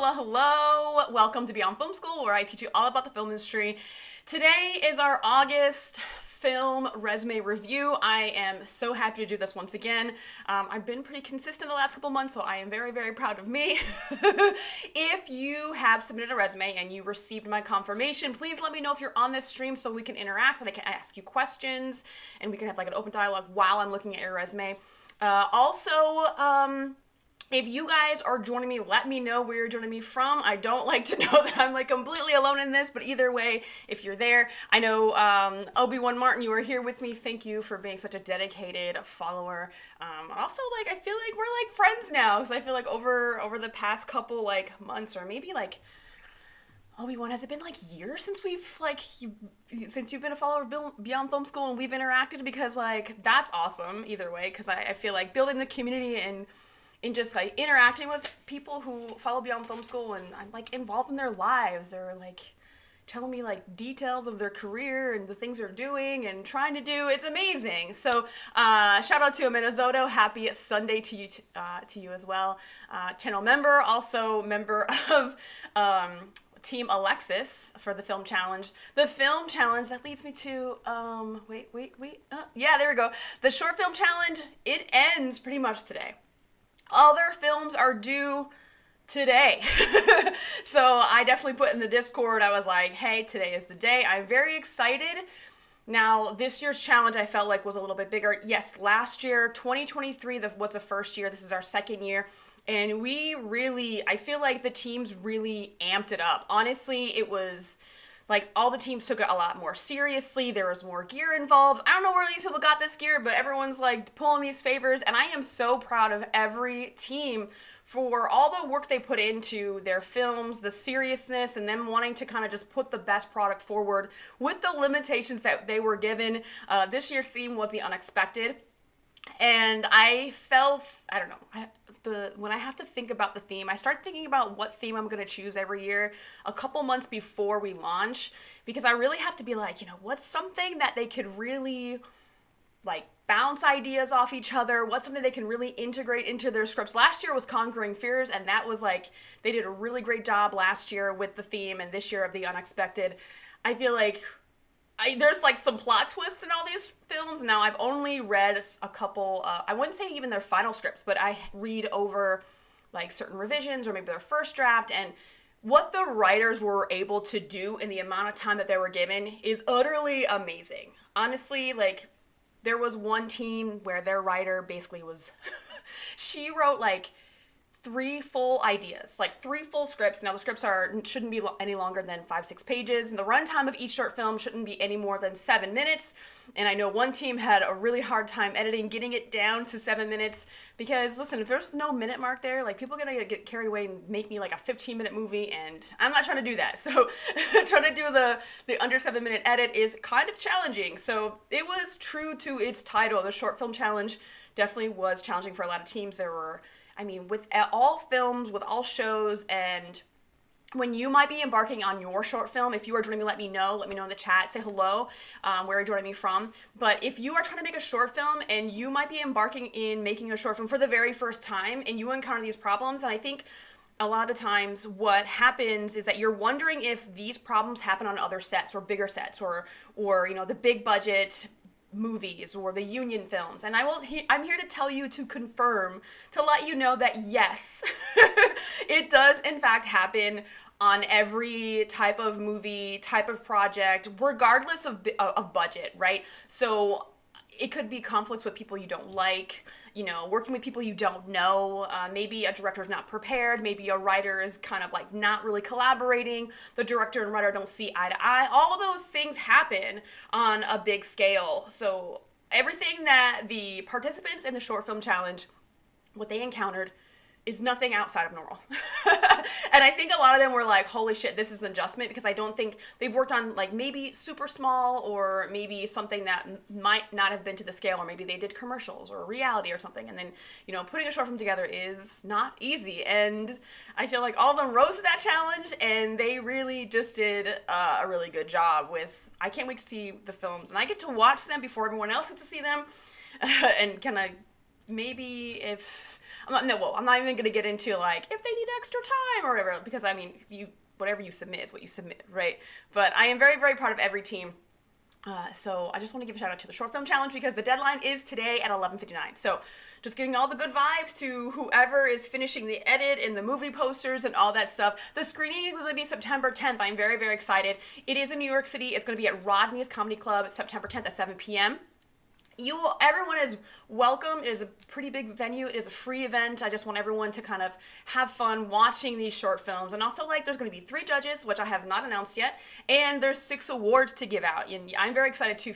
Hello. Welcome to Beyond Film School, where I teach you all about the film industry. Today is our August film resume review. I am so happy to do this once again. I've been pretty consistent the last couple months, so I am very, very proud of me. If you have submitted a resume and you received my confirmation, please let me know if you're on this stream so we can interact and I can ask you questions and we can have like an open dialogue while I'm looking at your resume. If you guys are joining me, let me know where you're joining me from. I don't like to know that I'm like completely alone in this, but either way, if you're there, I know Obi-Wan Martin, you were here with me. Thank you for being such a dedicated follower. Also, like, I feel like we're like friends now, because I feel like over the past couple like months, or maybe like Obi-Wan, has it been like years since we've like since you've been a follower of Beyond Film School and we've interacted? Because like that's awesome either way, because I feel like building the community and just like interacting with people who follow Beyond Film School, and I'm like involved in their lives, or like telling me like details of their career and the things they're doing and trying to do. It's amazing. So shout out to Amanda Zotto. Happy Sunday to you as well. Channel member, also member of Team Alexis for the film challenge. The film challenge, that leads me to yeah, there we go. The short film challenge, it ends pretty much today. Other films are due today. So I definitely put in the Discord, I was like, hey, today is the day. I'm very excited. Now, this year's challenge I felt like was a little bit bigger. Yes, last year, 2023 was the first year. This is our second year. And I feel like the teams really amped it up. Honestly, it was like all the teams took it a lot more seriously. There was more gear involved. I don't know where these people got this gear, but everyone's like pulling these favors. And I am so proud of every team for all the work they put into their films, the seriousness, and them wanting to kind of just put the best product forward with the limitations that they were given. This year's theme was the unexpected. And I felt, I don't know, when I have to think about the theme, I start thinking about what theme I'm going to choose every year a couple months before we launch, because I really have to be like, what's something that they could really like bounce ideas off each other? What's something they can really integrate into their scripts? Last year was Conquering Fears, and that was like, they did a really great job last year with the theme, and this year of the unexpected. I feel like there's like some plot twists in all these films. Now, I've only read a couple, I wouldn't say even their final scripts, but I read over like certain revisions or maybe their first draft, and what the writers were able to do in the amount of time that they were given is utterly amazing. Honestly, like there was one team where their writer basically was, she wrote like 3 full ideas, like 3 full scripts. Now the scripts shouldn't be any longer than 5-6 pages, and the runtime of each short film shouldn't be any more than 7 minutes. And I know one team had a really hard time editing, getting it down to 7 minutes, because listen, if there's no minute mark there, like people are gonna get carried away and make me like a 15-minute movie, and I'm not trying to do that. So trying to do the under 7-minute edit is kind of challenging. So it was true to its title. The short film challenge definitely was challenging for a lot of teams. There were, with all films, with all shows, and when you might be embarking on your short film, if you are joining me, let me know in the chat, say hello, where you're joining me from. But if you are trying to make a short film and you might be embarking in making a short film for the very first time and you encounter these problems, and I think a lot of times what happens is that you're wondering if these problems happen on other sets or bigger sets or the big budget movies or the union films, and I'm here to tell you, to confirm, to let you know that yes, it does in fact happen on every type of movie, type of project, regardless of budget, right? So it could be conflicts with people you don't like, working with people you don't know, maybe a director's not prepared, maybe a writer is kind of like not really collaborating, the director and writer don't see eye to eye. All those things happen on a big scale. So everything that the participants in the short film challenge, what they encountered, is nothing outside of normal. And I think a lot of them were like, holy shit, this is an adjustment, because I don't think they've worked on like maybe super small, or maybe something that might not have been to the scale, or maybe they did commercials or reality or something. And then, putting a short film together is not easy. And I feel like all of them rose to that challenge, and they really just did a really good job with, I can't wait to see the films, and I get to watch them before everyone else gets to see them. And kind of maybe if I'm not even gonna get into like if they need extra time or whatever, because I mean, whatever you submit is what you submit, right? But I am very, very proud of every team. So I just want to give a shout out to the short film challenge because the deadline is today at 11:59. So just getting all the good vibes to whoever is finishing the edit and the movie posters and all that stuff. The screening is going to be September 10th. I'm very, very excited. It is in New York City. It's going to be at Rodney's Comedy Club September 10th at 7 p.m. Everyone is welcome. It is a pretty big venue. It is a free event. I just want everyone to kind of have fun watching these short films. And also, like, there's going to be 3 judges, which I have not announced yet, and there's 6 awards to give out. And I'm very excited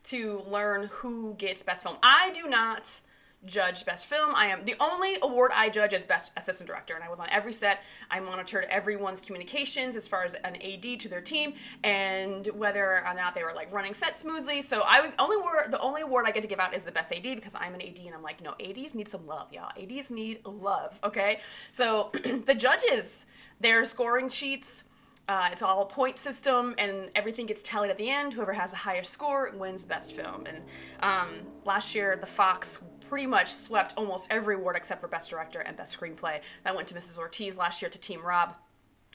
to learn who gets best film. I do not judge best film. The only award I judge is best assistant director, and I was on every set. I monitored everyone's communications as far as an AD to their team and whether or not they were like running set smoothly. So the only award I get to give out is the best AD because I'm an AD, and I'm like, no, ADs need some love, y'all. ADs need love, okay? So the judges, their scoring sheets, it's all a point system, and everything gets tallied at the end. Whoever has the highest score wins best film. And last year, the Fox pretty much swept almost every award except for best director and best screenplay. That went to Mrs. Ortiz last year, to Team Rob.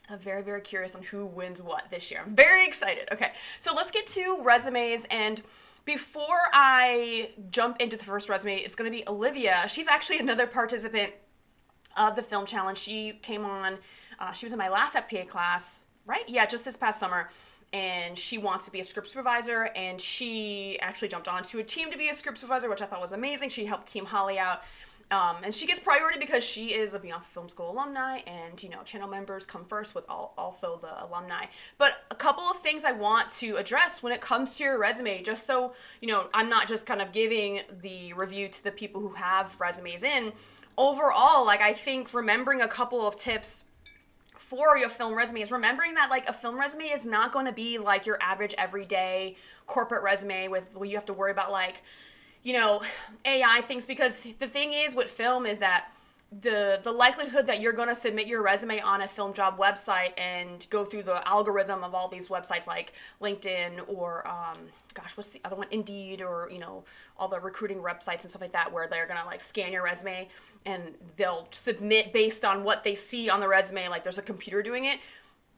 I'm very, very curious on who wins what this year. I'm very excited. Okay, so let's get to resumes. And before I jump into the first resume, it's going to be Olivia. She's actually another participant of the film challenge. She came on, she was in my last Set PA class, right? Yeah, just this past summer. And she wants to be a script supervisor, and she actually jumped onto a team to be a script supervisor, which I thought was amazing. She helped Team Holly out, and she gets priority because she is a Beyond Film School alumni, and channel members come first with also the alumni. But a couple of things I want to address when it comes to your resume, just so I'm not just kind of giving the review to the people who have resumes in. Overall, like, I think remembering a couple of tips for your film resume is remembering that, like, a film resume is not going to be like your average everyday corporate resume where you have to worry about, like, AI things, because the thing is with film is that the likelihood that you're going to submit your resume on a film job website and go through the algorithm of all these websites like LinkedIn or what's the other one, Indeed, or all the recruiting websites and stuff like that, where they're going to like scan your resume and they'll submit based on what they see on the resume, like there's a computer doing it.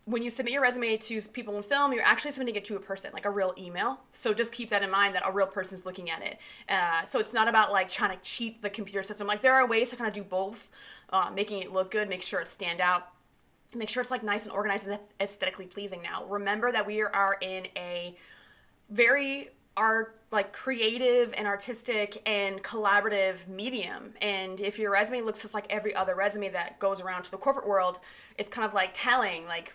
When you submit your resume to people in film, you're actually submitting it to a person, like a real email. So just keep that in mind, that a real person's looking at it. So it's not about like trying to cheat the computer system. Like, there are ways to kind of do both, making it look good, make sure it stand out, make sure it's like nice and organized and aesthetically pleasing. Now, remember that we are in a very creative and artistic and collaborative medium. And if your resume looks just like every other resume that goes around to the corporate world, it's kind of like telling, like,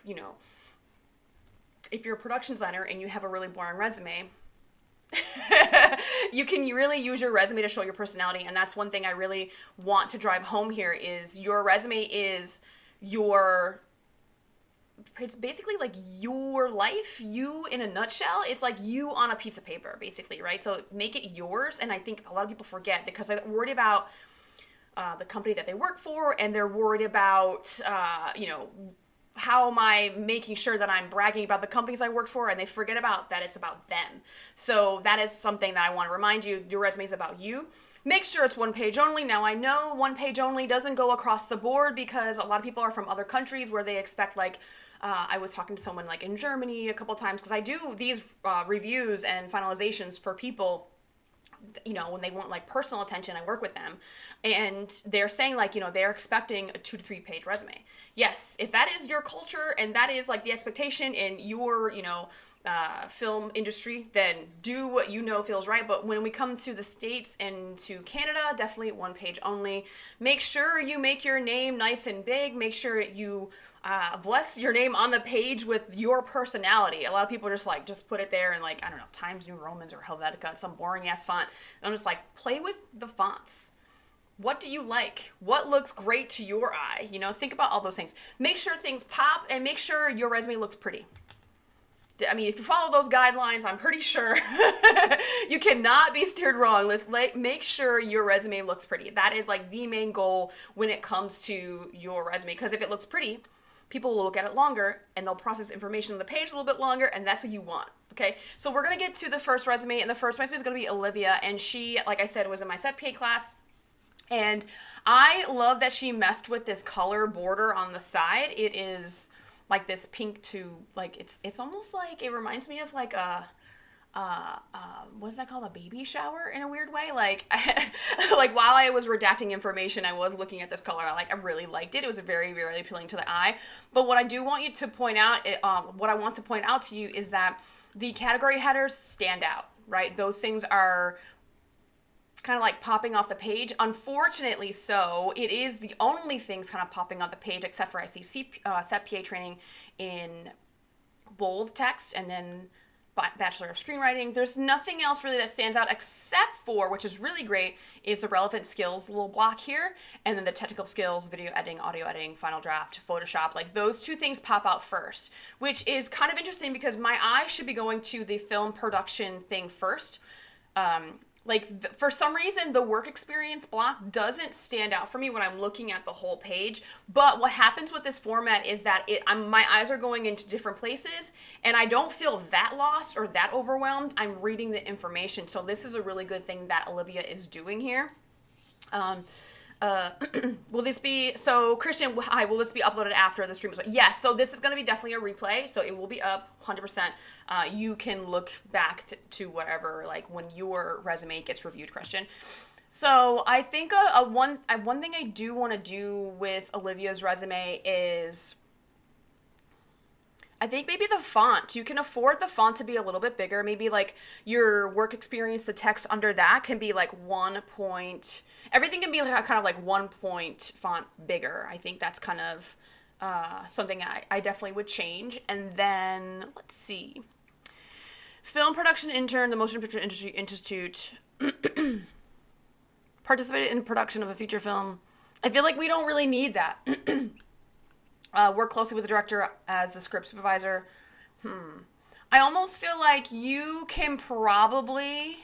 if you're a production designer and you have a really boring resume, you can really use your resume to show your personality. And that's one thing I really want to drive home here is your resume is it's basically like your life, you in a nutshell. It's like you on a piece of paper, basically, right? So make it yours. And I think a lot of people forget because they're worried about the company that they work for, and they're worried about, how am I making sure that I'm bragging about the companies I work for, and they forget about that it's about them. So that is something that I want to remind you. Your resume is about you. Make sure it's one page only. Now, I know one page only doesn't go across the board because a lot of people are from other countries where they expect, like, I was talking to someone like in Germany a couple times because I do these reviews and finalizations for people, when they want like personal attention. I work with them, and they're saying, like, they're expecting a 2 to 3 page resume. Yes, if that is your culture and that is like the expectation in your, film industry, then do what feels right. But when we come to the States and to Canada, definitely one page only. Make sure you make your name nice and big. Make sure you bless your name on the page with your personality. A lot of people just put it there and, like, I don't know, Times New Romans or Helvetica, some boring ass font. And I'm just like, play with the fonts. What do you like? What looks great to your eye? Think about all those things. Make sure things pop, and make sure your resume looks pretty. I mean, if you follow those guidelines, I'm pretty sure you cannot be steered wrong. Let's make sure your resume looks pretty. That is like the main goal when it comes to your resume, because if it looks pretty, people will look at it longer and they'll process information on the page a little bit longer, and that's what you want. Okay, so we're going to get to the first resume, and the first resume is going to be Olivia, and she, like I said, was in my Set PA class. And I love that she messed with this color border on the side. It is like this pink to like it's almost like it reminds me of like a what's that called, a baby shower in a weird way, like like while I was redacting information I was looking at this color. I really liked it. It was very, very appealing to the eye. But what I do want you to point out, what I want to point out to you is that the category headers stand out, right? Those things are kind of like popping off the page. Unfortunately, so it is the only things kind of popping off the page, except for I see Set PA Training in bold text, and then Bachelor of Screenwriting. There's nothing else really that stands out except for, which is really great, is the relevant skills little block here, and then the technical skills, video editing, audio editing, Final Draft, Photoshop. Like those two things pop out first, which is kind of interesting because my eye should be going to the film production thing first. For some reason, the work experience block doesn't stand out for me when I'm looking at the whole page. But what happens with this format is that my eyes are going into different places, and I don't feel that lost or that overwhelmed. I'm reading the information. So this is a really good thing that Olivia is doing here. Will this be, so Christian, hi, will this be uploaded after the stream? Yes, so this is going to be definitely a replay, so it will be up 100%. You can look back to whatever, like when your resume gets reviewed, Christian. So I think one thing I do want to do with Olivia's resume is, I think maybe the font. You can afford the font to be a little bit bigger. Maybe like your work experience, the text under that can be like 1 point. Everything can be like kind of like 1 point font bigger. I think that's kind of something I definitely would change. And then let's see. Film production intern, the Motion Picture Industry Institute. Participated in production of a feature film. I feel like we don't really need that. Work closely with the director as the script supervisor. I almost feel like you can probably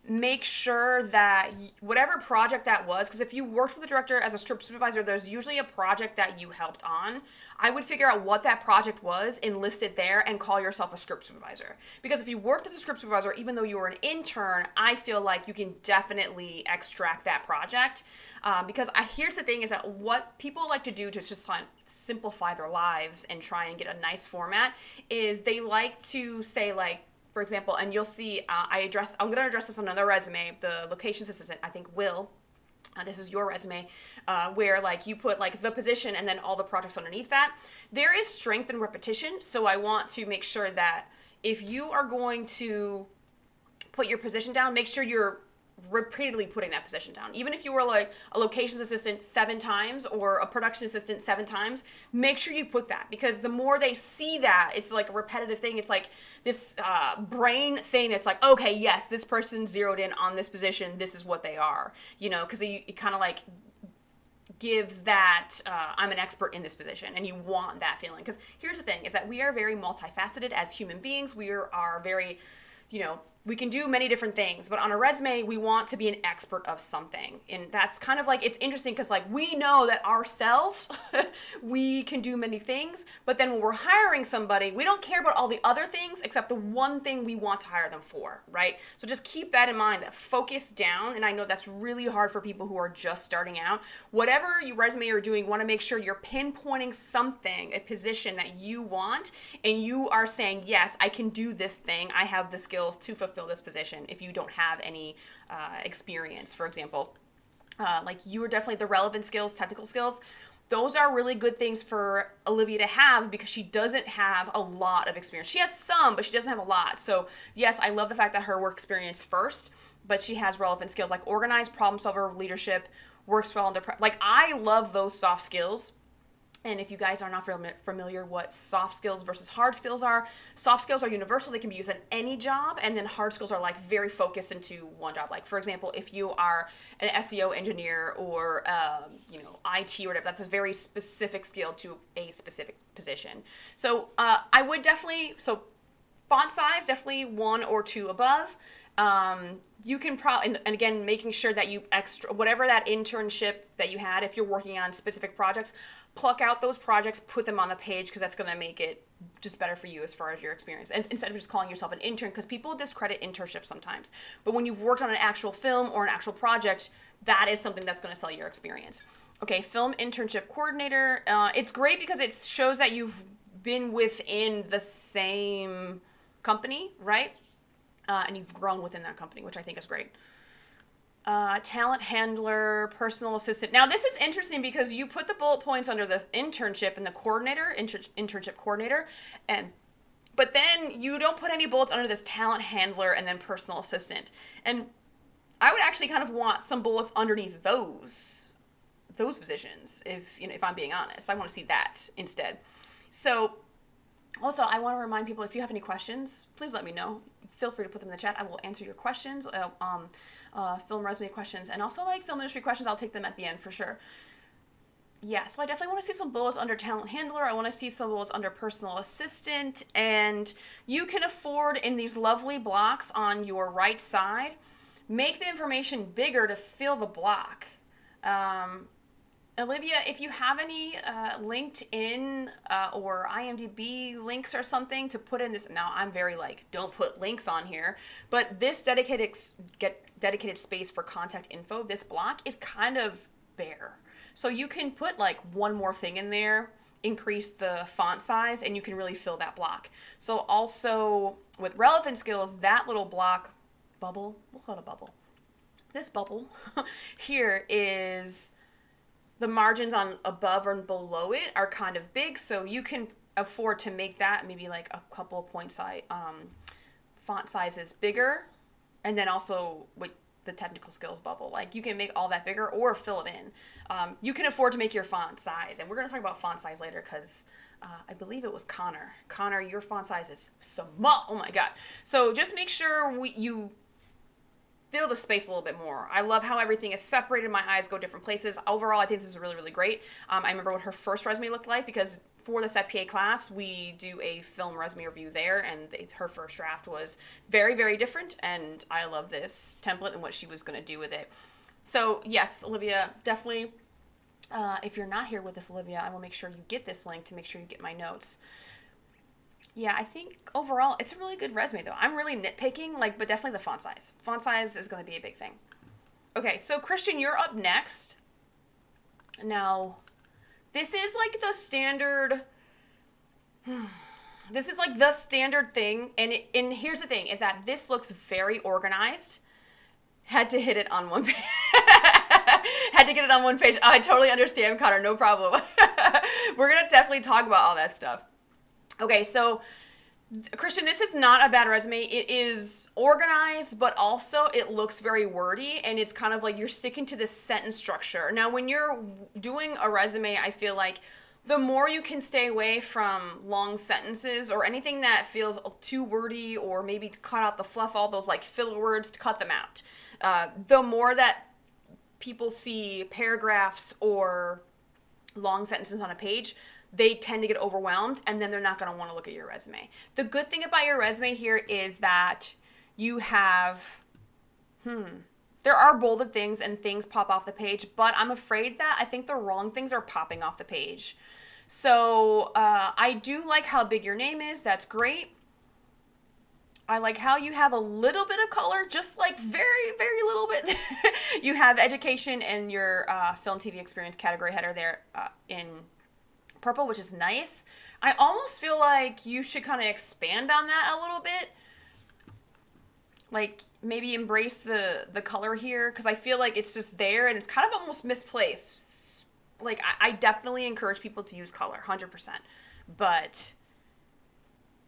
make sure that whatever project that was, because if you worked with the director as a script supervisor, there's usually a project that you helped on. I would figure out what that project was and list it there and call yourself a script supervisor. Because if you worked as a script supervisor, even though you were an intern, I feel like you can definitely extract that project. Because here's the thing is that what people like to do to just simplify their lives and try and get a nice format is they like to say like, for example, and you'll see, I'm going to address this on another resume, the locations assistant, I think Will, this is your resume, where like you put like the position and then all the projects underneath that. There is strength in repetition, so I want to make sure that if you are going to put your position down, make sure you're repeatedly putting that position down. Even if you were like a locations assistant 7 times or a production assistant 7 times, make sure you put that, because the more they see that, it's like a repetitive thing. It's like this brain thing that's like, okay, yes, this person zeroed in on this position. This is what they are, because it kind of like gives that I'm an expert in this position, and you want that feeling. Because here's the thing is that we are very multifaceted as human beings. We are very, we can do many different things, but on a resume, we want to be an expert of something. And that's kind of like, it's interesting because like we know that ourselves, we can do many things, but then when we're hiring somebody, we don't care about all the other things except the one thing we want to hire them for, right? So just keep that in mind, that focus down. And I know that's really hard for people who are just starting out. Whatever your resume you're doing, want to make sure you're pinpointing something, a position that you want, and you are saying, yes, I can do this thing. I have the skills to fulfill this position. If you don't have any experience, for example, like you are definitely the relevant skills, technical skills. Those are really good things for Olivia to have because she doesn't have a lot of experience. She has some, but she doesn't have a lot. So yes, I love the fact that her work experience first, but she has relevant skills like organized, problem solver, leadership, works well under like I love those soft skills. And if you guys are not familiar what soft skills versus hard skills are, soft skills are universal. They can be used at any job. And then hard skills are like very focused into one job. Like, for example, if you are an SEO engineer or, IT or whatever, that's a very specific skill to a specific position. So I would definitely, font size, definitely 1 or 2 above. You can probably, and again, making sure that you whatever that internship that you had, if you're working on specific projects, pluck out those projects, put them on the page, because that's going to make it just better for you as far as your experience. And instead of just calling yourself an intern, because people discredit internships sometimes. But when you've worked on an actual film or an actual project, that is something that's going to sell your experience. Okay, film internship coordinator. It's great because it shows that you've been within the same company, right? And you've grown within that company, which I think is great. Talent handler, personal assistant. Now, this is interesting because you put the bullet points under the internship and the coordinator, internship coordinator, but then you don't put any bullets under this talent handler and then personal assistant. And I would actually kind of want some bullets underneath those positions, if I'm being honest. I want to see that instead. So, also, I want to remind people, if you have any questions, please let me know. Feel free to put them in the chat. I will answer your questions, film resume questions, and also like film industry questions. I'll take them at the end for sure. Yeah, so I definitely want to see some bullets under talent handler. I want to see some bullets under personal assistant, and you can afford in these lovely blocks on your right side, make the information bigger to fill the block. Olivia, if you have any LinkedIn or IMDb links or something to put in this, now I'm very like, don't put links on here, but this dedicated space for contact info, this block is kind of bare. So you can put like one more thing in there, increase the font size, and you can really fill that block. So also with relevant skills, that little block bubble, we'll call it a bubble. This bubble here is the margins on above and below it are kind of big, so you can afford to make that maybe like a couple of font sizes bigger, and then also with the technical skills bubble, like you can make all that bigger or fill it in. You can afford to make your font size, and we're going to talk about font size later because I believe it was Connor. Connor, your font size is small. Oh my God. So just make sure you fill the space a little bit more. I love how everything is separated. My eyes go different places. Overall, I think this is really, really great. I remember what her first resume looked like because for the Set PA class, we do a film resume review there, and her first draft was very, very different, and I love this template and what she was going to do with it. So yes, Olivia, definitely, if you're not here with us, Olivia, I will make sure you get this link to make sure you get my notes. Yeah, I think overall, it's a really good resume, though. I'm really nitpicking, but definitely the font size. Font size is going to be a big thing. Okay, so Christian, you're up next. Now, this is like the standard... This is like the standard thing, and here's the thing, is that this looks very organized. Had to hit it on one page. Had to get it on one page. I totally understand, Connor, no problem. We're going to definitely talk about all that stuff. Okay, so Christian, this is not a bad resume. It is organized, but also it looks very wordy, and it's kind of like you're sticking to this sentence structure. Now, when you're doing a resume, I feel like the more you can stay away from long sentences or anything that feels too wordy, or maybe cut out the fluff, all those like filler words, to cut them out. The more that people see paragraphs or long sentences on a page, they tend to get overwhelmed, and then they're not going to want to look at your resume. The good thing about your resume here is that you have, there are bolded things and things pop off the page, but I'm afraid that I think the wrong things are popping off the page. So I do like how big your name is. That's great. I like how you have a little bit of color, just like very, very little bit. You have education and your film TV experience category header there in purple, which is nice. I almost feel like you should kind of expand on that a little bit. Like maybe embrace the color here, because I feel like it's just there and it's kind of almost misplaced. Like I definitely encourage people to use color, 100%. But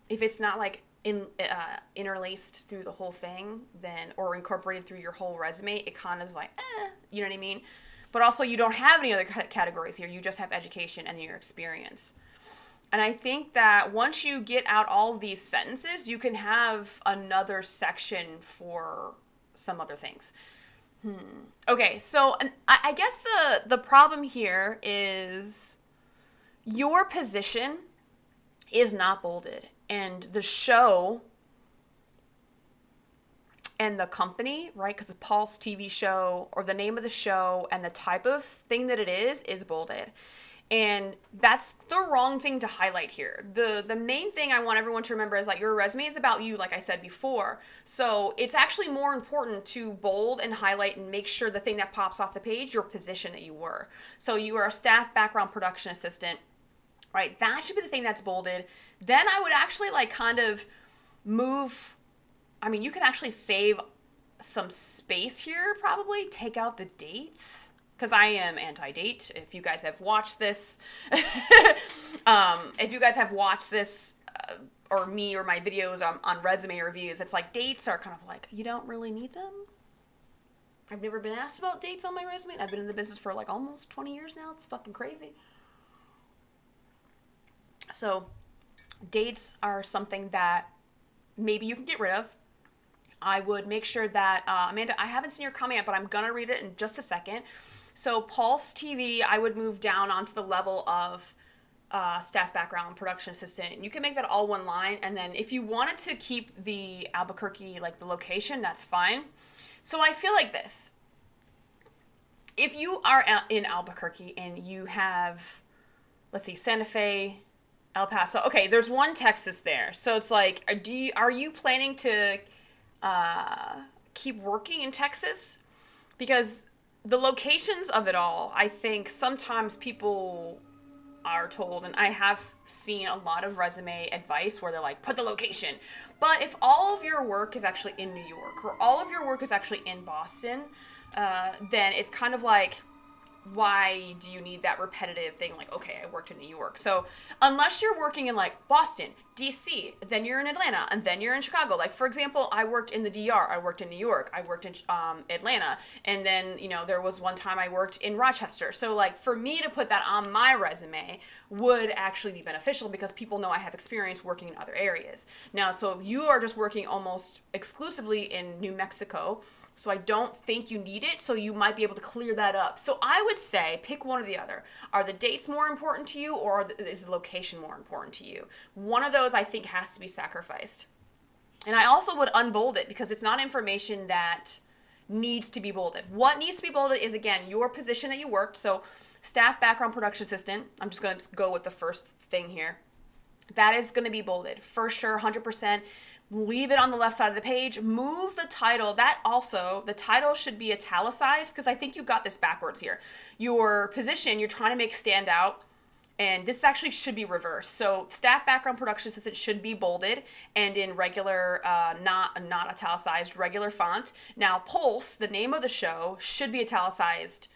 if it's not like interlaced through the whole thing, then, or incorporated through your whole resume, it kind of is like, you know what I mean? But also you don't have any other categories here. You just have education and your experience. And I think that once you get out all of these sentences, you can have another section for some other things. Okay, so I guess the problem here is your position is not bolded. and the show and the company, right? Because the Pulse TV show or the name of the show and the type of thing that it is bolded. And that's the wrong thing to highlight here. The main thing I want everyone to remember is that your resume is about you, like I said before. So it's actually more important to bold and highlight and make sure the thing that pops off the page, your position that you were. So you are a staff background production assistant, right? That should be the thing that's bolded. Then I would actually like kind of move, I mean, you can actually save some space here, probably take out the dates. Because I am anti-date. If you guys have watched this, or me or my videos on resume reviews, it's like dates are kind of like, you don't really need them. I've never been asked about dates on my resume. I've been in the business for like almost 20 years now. It's fucking crazy. So dates are something that maybe you can get rid of. I would make sure that, Amanda, I haven't seen your comment yet, but I'm going to read it in just a second. So Pulse TV, I would move down onto the level of staff background production assistant. And you can make that all one line. And then if you wanted to keep the Albuquerque, like the location, that's fine. So I feel like this. If you are in Albuquerque and you have, let's see, Santa Fe, El Paso. Okay, there's one Texas there. So it's like, are you planning to keep working in Texas? Because the locations of it all, I think sometimes people are told, and I have seen a lot of resume advice where they're like, put the location. But if all of your work is actually in New York, or all of your work is actually in Boston, then it's kind of like, why do you need that repetitive thing? Like, okay, I worked in New York. So unless you're working in like Boston, DC, then you're in Atlanta, and then you're in Chicago. Like, for example, I worked in the DR, I worked in New York, I worked in Atlanta, and then, you know, there was one time I worked in Rochester. So like for me to put that on my resume would actually be beneficial because people know I have experience working in other areas. Now, so you are just working almost exclusively in New Mexico, so I don't think you need it, so you might be able to clear that up. So I would say pick one or the other. Are the dates more important to you, or is the location more important to you? One of those I think has to be sacrificed. And I also would unbold it because it's not information that needs to be bolded. What needs to be bolded is, again, your position that you worked. So staff background production assistant, I'm just going to go with the first thing here. That is going to be bolded for sure, 100%. Leave it on the left side of the page. Move the title. That also, the title should be italicized because I think you got this backwards here. Your position, you're trying to make stand out, and this actually should be reversed. So staff background production assistant should be bolded and in regular, not italicized, regular font. Now Pulse, the name of the show, should be italicized.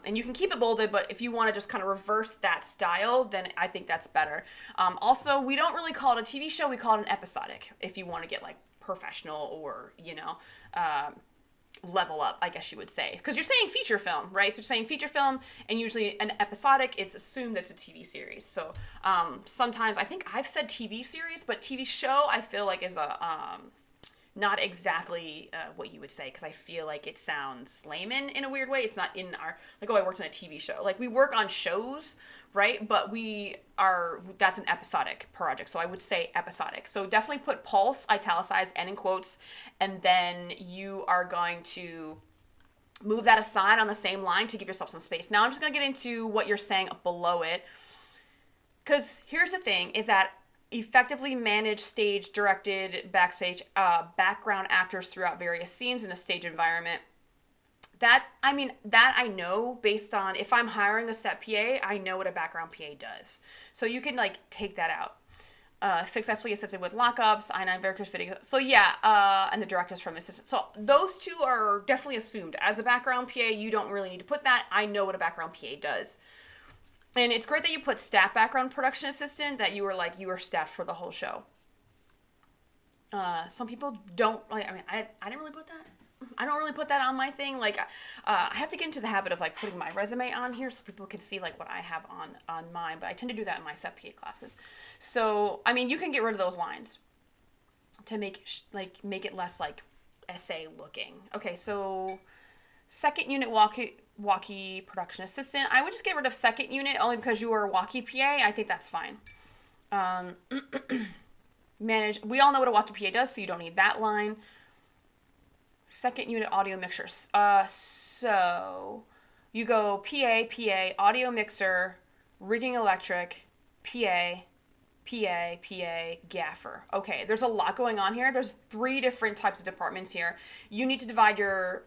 And you can keep it bolded, but if you want to just kind of reverse that style, then I think that's better. Also, we don't really call it a TV show. We call it an episodic if you want to get like professional or, you know, level up, I guess you would say. Because you're saying feature film, right? So you're saying feature film, and usually an episodic, it's assumed that it's a TV series. So sometimes, I think I've said TV series, but TV show I feel like is a... not exactly what you would say, because I feel like it sounds layman in a weird way. It's not in our, like, oh, I worked on a TV show. Like, we work on shows, right? But that's an episodic project. So I would say episodic. So definitely put Pulse, italicized, and in quotes. And then you are going to move that aside on the same line to give yourself some space. Now I'm just going to get into what you're saying below it. Because here's the thing, is that effectively managed, stage, directed, backstage, background actors throughout various scenes in a stage environment. That I know based on, if I'm hiring a set PA, I know what a background PA does. So you can like take that out. Successfully assisted with lockups, I-9 verification fitting. So yeah, and the directives from the assistant. So those two are definitely assumed. As a background PA, you don't really need to put that. I know what a background PA does. And it's great that you put staff background production assistant, that you were staffed for the whole show. Some people don't, like, I didn't really put that. I don't really put that on my thing. Like, I have to get into the habit of, like, putting my resume on here so people can see, like, what I have on mine. But I tend to do that in my Set PA classes. So, I mean, you can get rid of those lines to make it less, like, essay looking. Okay, so second unit walkie production assistant. I would just get rid of second unit only because you were a walkie PA. I think that's fine. Manage. We all know what a watch PA does, so you don't need that line. Second unit audio mixers. So you go PA, audio mixer, rigging electric, PA, gaffer. Okay, there's a lot going on here. There's 3 different types of departments here. You need to divide your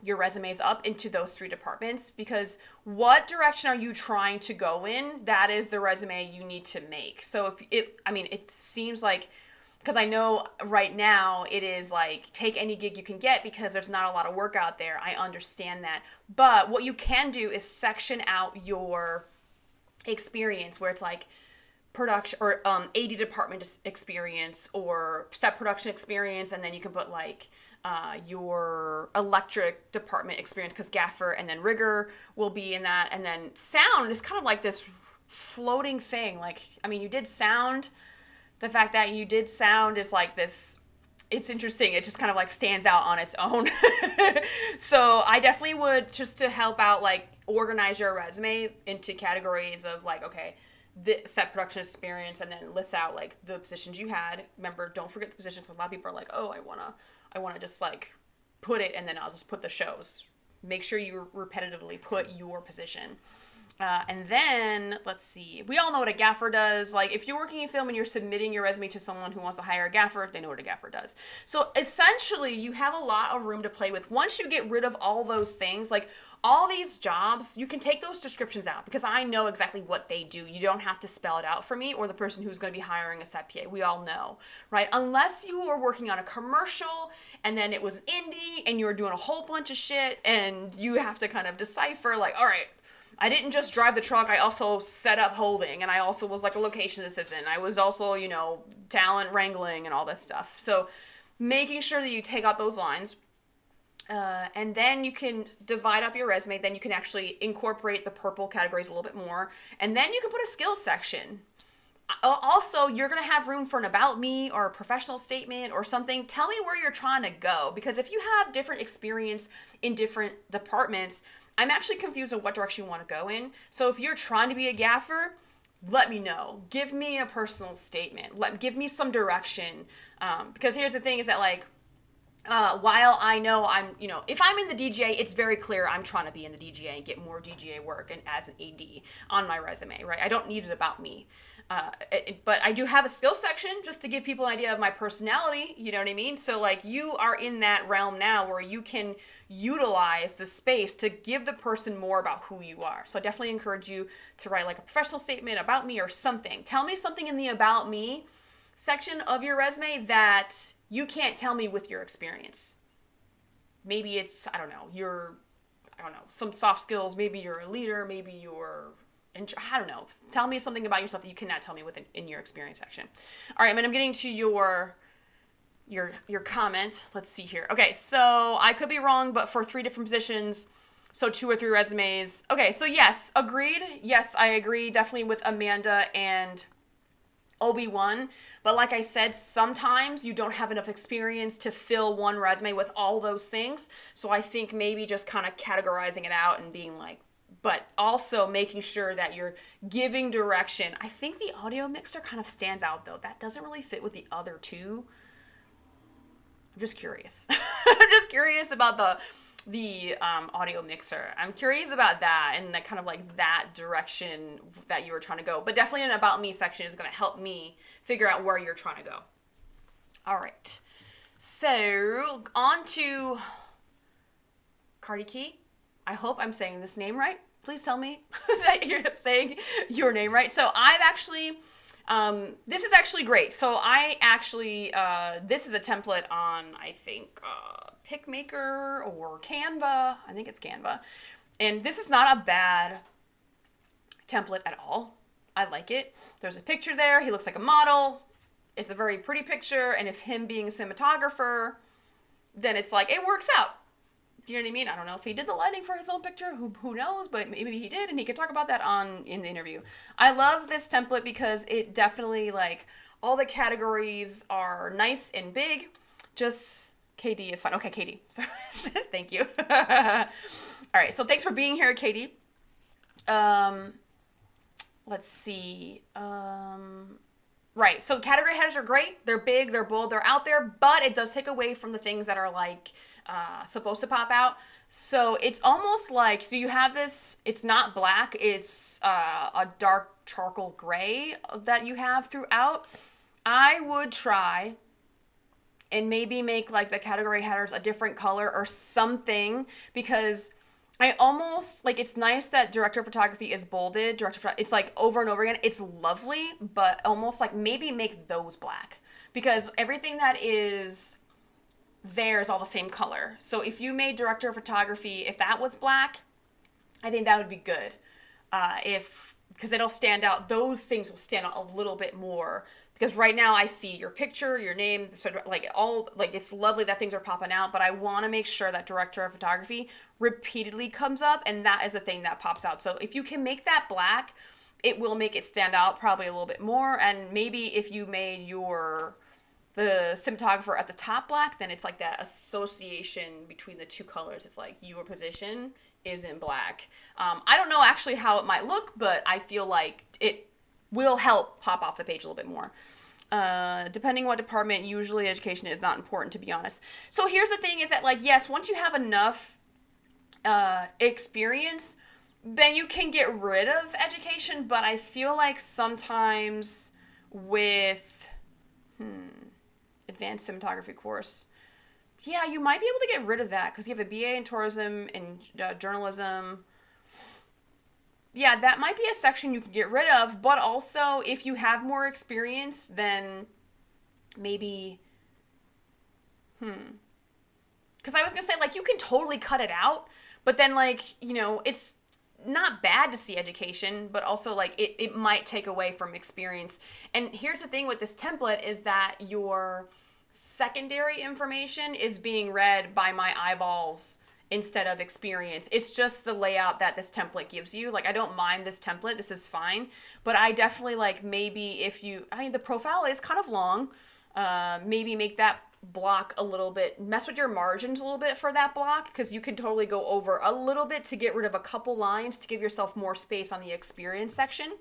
resumes up into those 3 departments, because what direction are you trying to go in? That is the resume you need to make. So it seems like, because I know right now it is like take any gig you can get because there's not a lot of work out there. I understand that. But what you can do is section out your experience where it's like production or AD department experience or step production experience, and then you can put like your electric department experience, because gaffer and then rigger will be in that, and then sound is kind of like this floating thing. Like, I mean, you did sound. The fact that you did sound is like this, it's interesting. It just kind of like stands out on its own. So I definitely would, just to help out, like organize your resume into categories of like, okay, the set production experience, and then list out like the positions you had. Remember, don't forget the positions. A lot of people are like, oh, I want to just like put it, and then I'll just put the shows. Make sure you repetitively put your position. And then, let's see, we all know what a gaffer does. Like, if you're working in film and you're submitting your resume to someone who wants to hire a gaffer, they know what a gaffer does. So, essentially, you have a lot of room to play with. Once you get rid of all those things, like, all these jobs, you can take those descriptions out, because I know exactly what they do. You don't have to spell it out for me or the person who's going to be hiring a set PA. We all know, right? Unless you were working on a commercial, and then it was indie, and you were doing a whole bunch of shit, and you have to kind of decipher, like, all right, I didn't just drive the truck, I also set up holding, and I also was like a location assistant. I was also, talent wrangling and all this stuff. So making sure that you take out those lines, and then you can divide up your resume. Then you can actually incorporate the purple categories a little bit more, and then you can put a skills section. Also, you're going to have room for an about me or a professional statement or something. Tell me where you're trying to go, because if you have different experience in different departments, I'm actually confused on what direction you want to go in. So if you're trying to be a gaffer, let me know. Give me a personal statement. Give me some direction. Because here's the thing is that, like, while I know if I'm in the DGA, it's very clear I'm trying to be in the DGA and get more DGA work and as an AD on my resume, right? I don't need it about me. But I do have a skill section just to give people an idea of my personality, you know what I mean? So like, you are in that realm now where you can utilize the space to give the person more about who you are. So I definitely encourage you to write like a professional statement about me or something. Tell me something in the about me section of your resume that you can't tell me with your experience. Maybe it's, some soft skills. Maybe you're a leader. Maybe you're, I don't know. Tell me something about yourself that you cannot tell me in your experience section. All right, I'm getting to your comment. Let's see here. Okay, so I could be wrong, but for 3 different positions, so 2 or 3 resumes. Okay, so yes, agreed. Yes, I agree definitely with Amanda and Obi-Wan, but like I said, sometimes you don't have enough experience to fill one resume with all those things. So I think maybe just kind of categorizing it out and being like, but also making sure that you're giving direction. I think the audio mixer kind of stands out though. That doesn't really fit with the other 2. I'm just curious. I'm just curious about the audio mixer. I'm curious about that and that kind of like that direction that you were trying to go. But definitely an about me section is going to help me figure out where you're trying to go. All right. So on to Cardi Key. I hope I'm saying this name right. Please tell me that you're saying your name right. So I've actually, this is actually great. So I actually, this is a template on, I think, PicMaker or Canva. I think it's Canva. And this is not a bad template at all. I like it. There's a picture there. He looks like a model. It's a very pretty picture. And if him being a cinematographer, then it's like, it works out. Do you know what I mean? I don't know if he did the lighting for his own picture. Who knows? But maybe he did, and he could talk about that in the interview. I love this template because it definitely, like, all the categories are nice and big. Just KD is fine. Okay, KD. Sorry. Thank you. All right. So thanks for being here, KD. Let's see. Right. So category headers are great. They're big, they're bold, they're out there, but it does take away from the things that are like supposed to pop out. So it's almost like, so you have this, it's not black, it's a dark charcoal gray that you have throughout. I would try and maybe make like the category headers a different color or something, because I almost like, it's nice that director of photography is bolded. It's like over and over again. It's lovely, but almost like maybe make those black, because everything that is there is all the same color. So if you made director of photography, if that was black, I think that would be good. Because it'll stand out. Those things will stand out a little bit more. Because right now I see your picture, your name, sort of like all, like it's lovely that things are popping out, but I want to make sure that director of photography repeatedly comes up, and that is the thing that pops out. So if you can make that black, it will make it stand out probably a little bit more. And maybe if you made the cinematographer at the top black, then it's like that association between the two colors. It's like your position is in black. I don't know actually how it might look, but I feel like it will help pop off the page a little bit more. Depending what department, usually education is not important, to be honest. So here's the thing is that, like, yes, once you have enough experience, then you can get rid of education, but I feel like sometimes with advanced cinematography course, yeah, you might be able to get rid of that because you have a BA in tourism and journalism. Yeah, that might be a section you can get rid of, but also if you have more experience, then maybe, because I was going to say, like, you can totally cut it out, but then, like, you know, it's not bad to see education, but also, like, it might take away from experience. And here's the thing with this template is that your secondary information is being read by my eyeballs instead of experience. It's just the layout that this template gives you. Like, I don't mind this template. This is fine. But I definitely, like, maybe if you, I mean, the profile is kind of long. Maybe make that block a little bit, mess with your margins a little bit for that block, because you can totally go over a little bit to get rid of a couple lines to give yourself more space on the experience section.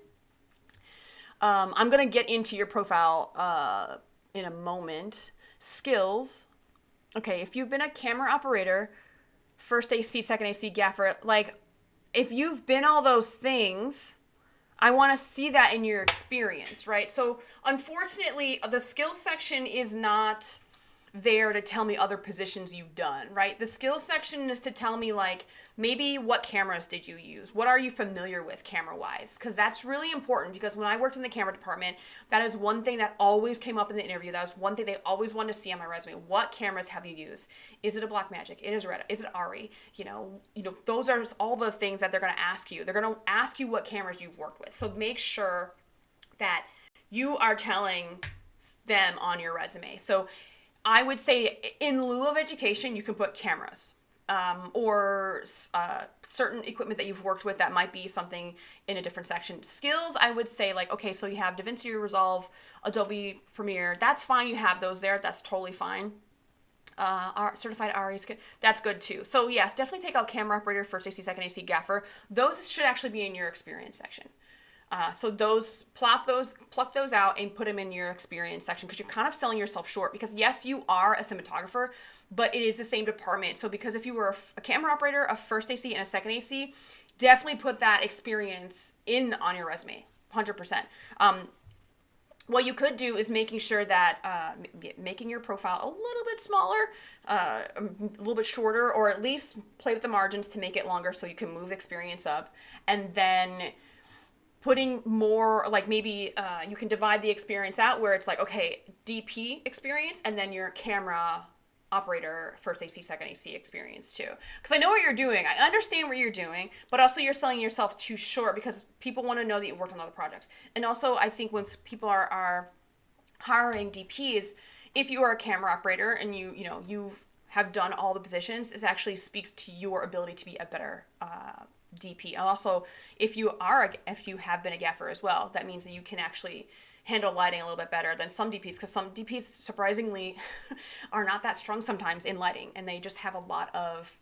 I'm going to get into your profile in a moment. Skills. Okay, if you've been a camera operator, first AC, second AC, gaffer, like, if you've been all those things, I want to see that in your experience, right? So unfortunately, the skills section is not there to tell me other positions you've done, right? The skills section is to tell me, like, maybe what cameras did you use? What are you familiar with camera-wise? Because that's really important, because when I worked in the camera department, that is one thing that always came up in the interview. That was one thing they always wanted to see on my resume. What cameras have you used? Is it a Blackmagic? Is it ARRI? You know, those are all the things that they're going to ask you. They're going to ask you what cameras you've worked with. So make sure that you are telling them on your resume. So I would say in lieu of education, you can put cameras or certain equipment that you've worked with that might be something in a different section. Skills, I would say, like, okay, so you have DaVinci Resolve, Adobe Premiere. That's fine. You have those there. That's totally fine. Certified ARRI is good. That's good too. So yes, definitely take out camera operator, first AC, second AC, gaffer. Those should actually be in your experience section. So those, pluck those out and put them in your experience section, because you're kind of selling yourself short, because yes, you are a cinematographer, but it is the same department. So because if you were a camera operator, a first AC and a second AC, definitely put that experience on your resume, 100%. What you could do is making sure that, making your profile a little bit smaller, a little bit shorter, or at least play with the margins to make it longer so you can move experience up, and then putting more, like, maybe you can divide the experience out where it's like, okay, DP experience, and then your camera operator, first AC, second AC experience too. Because I know what you're doing. I understand what you're doing, but also you're selling yourself too short, because people want to know that you worked on other projects. And also, I think when people are hiring DPs, if you are a camera operator and you have done all the positions, it actually speaks to your ability to be a better DP. And also, if you have been a gaffer as well, that means that you can actually handle lighting a little bit better than some DPs, because some DPs surprisingly are not that strong sometimes in lighting, and they just have a lot of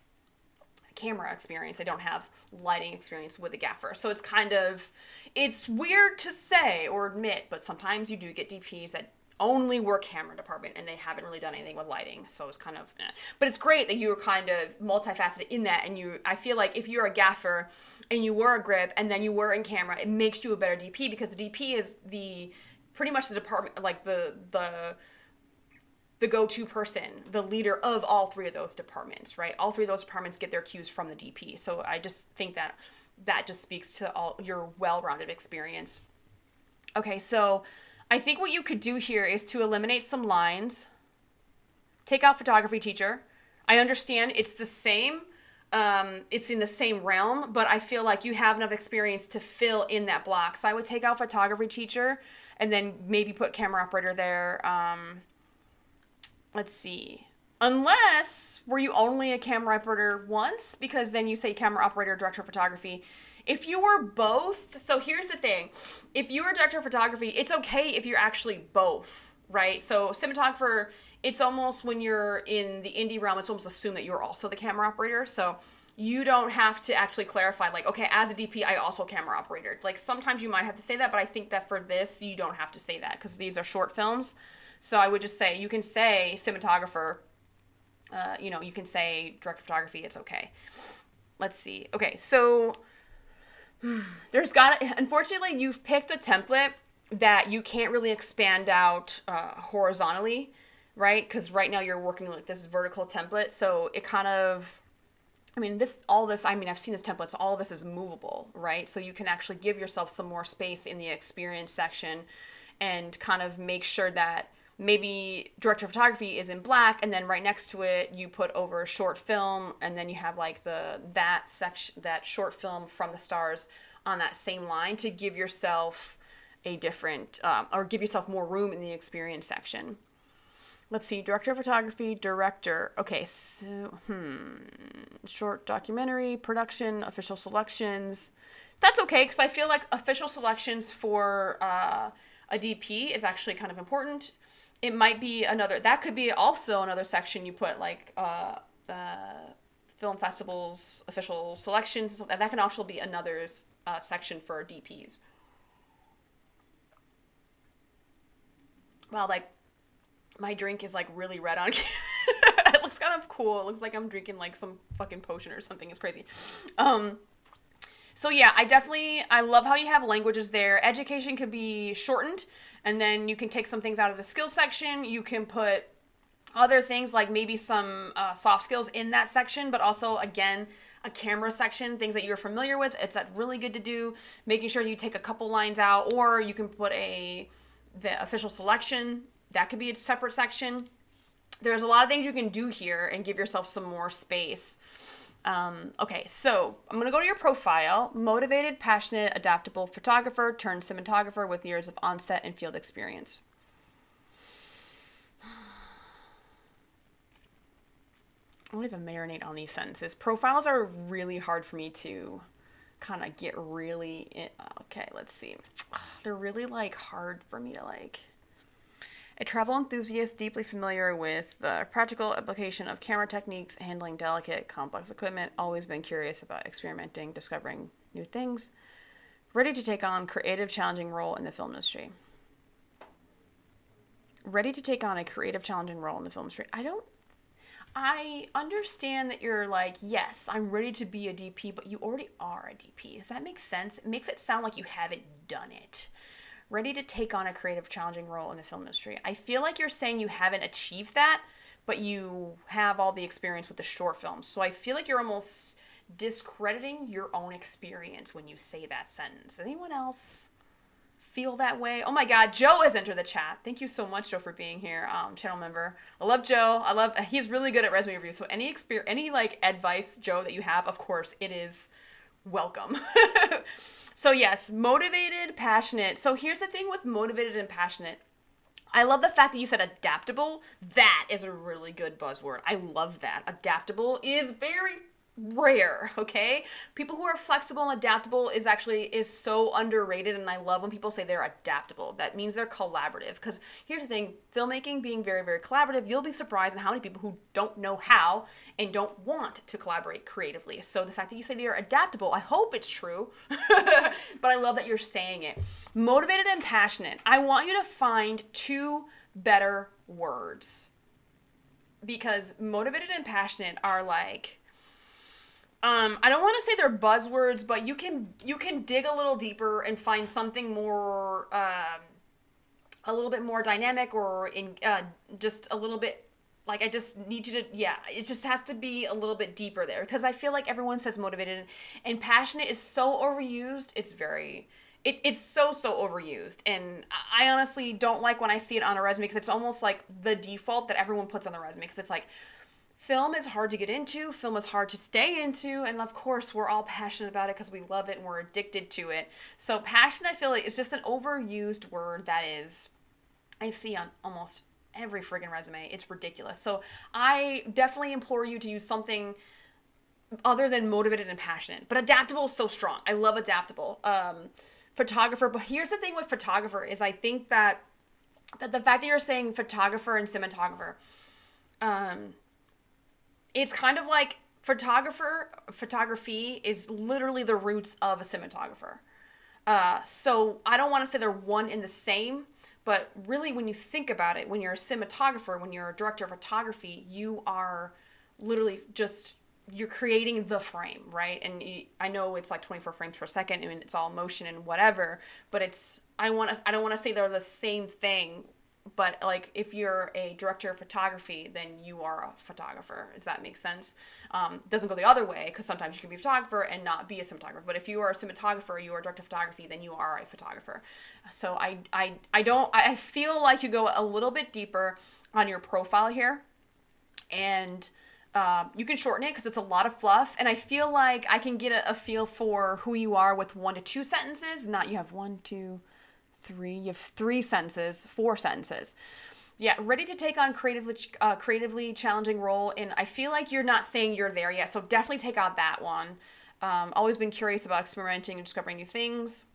camera experience. They don't have lighting experience with a gaffer. So it's weird to say or admit, but sometimes you do get DPs that only work camera department and they haven't really done anything with lighting. So it's kind of, but it's great that you were kind of multifaceted in that. And I feel like if you're a gaffer and you were a grip and then you were in camera, it makes you a better DP, because the DP is pretty much the department, like the go-to person, the leader of all three of those departments, right? All three of those departments get their cues from the DP. So I just think that just speaks to all your well-rounded experience. Okay, so I think what you could do here is to eliminate some lines, take out photography teacher. I understand it's the same, it's in the same realm, but I feel like you have enough experience to fill in that block. So I would take out photography teacher and then maybe put camera operator there. Let's see. Unless, were you only a camera operator once? Because then you say camera operator, director of photography. If you were both, so here's the thing. If you were director of photography, it's okay if you're actually both, right? So cinematographer, it's almost when you're in the indie realm, it's almost assumed that you're also the camera operator. So you don't have to actually clarify, like, okay, as a DP, I also camera operator. Like, sometimes you might have to say that, but I think that for this, you don't have to say that because these are short films. So I would just say, you can say cinematographer, you can say director of photography, it's okay. Let's see. Okay, so unfortunately, you've picked a template that you can't really expand out horizontally, right? Because right now you're working with this vertical template. So it kind of, I've seen this template, so all this is movable, right? So you can actually give yourself some more space in the experience section and kind of make sure that maybe director of photography is in black, and then right next to it you put over short film, and then you have like that short film from the stars on that same line to give yourself a different or give yourself more room in the experience section. Let's see, director of photography, director. Okay, so short documentary, production, official selections. That's okay, because I feel like official selections for a DP is actually kind of important. It might be that could be also another section you put, like film festivals, official selections. That can also be another section for DPs. Wow, like my drink is like really red on camera. It looks kind of cool. It looks like I'm drinking like some fucking potion or something. It's crazy. So yeah, I love how you have languages there. Education could be shortened, and then you can take some things out of the skills section. You can put other things like maybe some soft skills in that section, but also, again, a camera section, things that you're familiar with. It's really good to do, making sure you take a couple lines out, or you can put the official selection. That could be a separate section. There's a lot of things you can do here and give yourself some more space. Okay, so I'm going to go to your profile. Motivated, passionate, adaptable photographer turned cinematographer with years of on-set and field experience. I won't even marinate on these sentences. Profiles are really hard for me to kind of get really in. Okay, let's see. They're really like hard for me to like. A travel enthusiast deeply familiar with the practical application of camera techniques, handling delicate, complex equipment, always been curious about experimenting, discovering new things, ready to take on creative, challenging role in the film industry. Ready to take on a creative, challenging role in the film industry. I understand that you're like, yes, I'm ready to be a DP, but you already are a DP. Does that make sense? It makes it sound like you haven't done it. Ready to take on a creative, challenging role in the film industry. I feel like you're saying you haven't achieved that, but you have all the experience with the short films. So I feel like you're almost discrediting your own experience when you say that sentence. Anyone else feel that way? Oh my God, Joe has entered the chat. Thank you so much, Joe, for being here, channel member. I love Joe. He's really good at resume reviews. So any like advice, Joe, that you have, of course, it is welcome. So yes, motivated, passionate. So here's the thing with motivated and passionate. I love the fact that you said adaptable. That is a really good buzzword. I love that. Adaptable is very rare, okay? People who are flexible and adaptable is so underrated, and I love when people say they're adaptable. That means they're collaborative, because here's the thing, filmmaking being very, very collaborative, you'll be surprised at how many people who don't know how and don't want to collaborate creatively. So the fact that you say they're adaptable, I hope it's true, but I love that you're saying it. Motivated and passionate. I want you to find two better words, because motivated and passionate are like, I don't want to say they're buzzwords, but you can dig a little deeper and find something more, a little bit more dynamic, or in just a little bit, like, I just need you to, yeah, it just has to be a little bit deeper there, because I feel like everyone says motivated, and passionate is so overused. It's so overused, and I honestly don't like when I see it on a resume, because it's almost like the default that everyone puts on the resume, because it's like, film is hard to get into, film is hard to stay into, and of course we're all passionate about it because we love it and we're addicted to it. So passion, I feel like, is just an overused word that I see on almost every friggin' resume. It's ridiculous. So I definitely implore you to use something other than motivated and passionate. But adaptable is so strong. I love adaptable. Photographer, but here's the thing with photographer is I think that the fact that you're saying photographer and cinematographer, it's kind of like photography is literally the roots of a cinematographer. So I don't want to say they're one and the same, but really when you think about it, when you're a cinematographer, when you're a director of photography, you are literally just, you're creating the frame, right? And I know it's like 24 frames per second, I mean, it's all motion and whatever, but I don't want to say they're the same thing. But like, if you're a director of photography, then you are a photographer. Does that make sense? Doesn't go the other way, because sometimes you can be a photographer and not be a cinematographer. But if you are a cinematographer, you are a director of photography, then you are a photographer. So I feel like you go a little bit deeper on your profile here, and you can shorten it because it's a lot of fluff. And I feel like I can get a feel for who you are with 1 to 2 sentences. Not you have 1, 2, 3, you have 3 sentences, 4 sentences. Yeah, ready to take on creatively challenging role. And I feel like you're not saying you're there yet, so definitely take out that one. Always been curious about experimenting and discovering new things.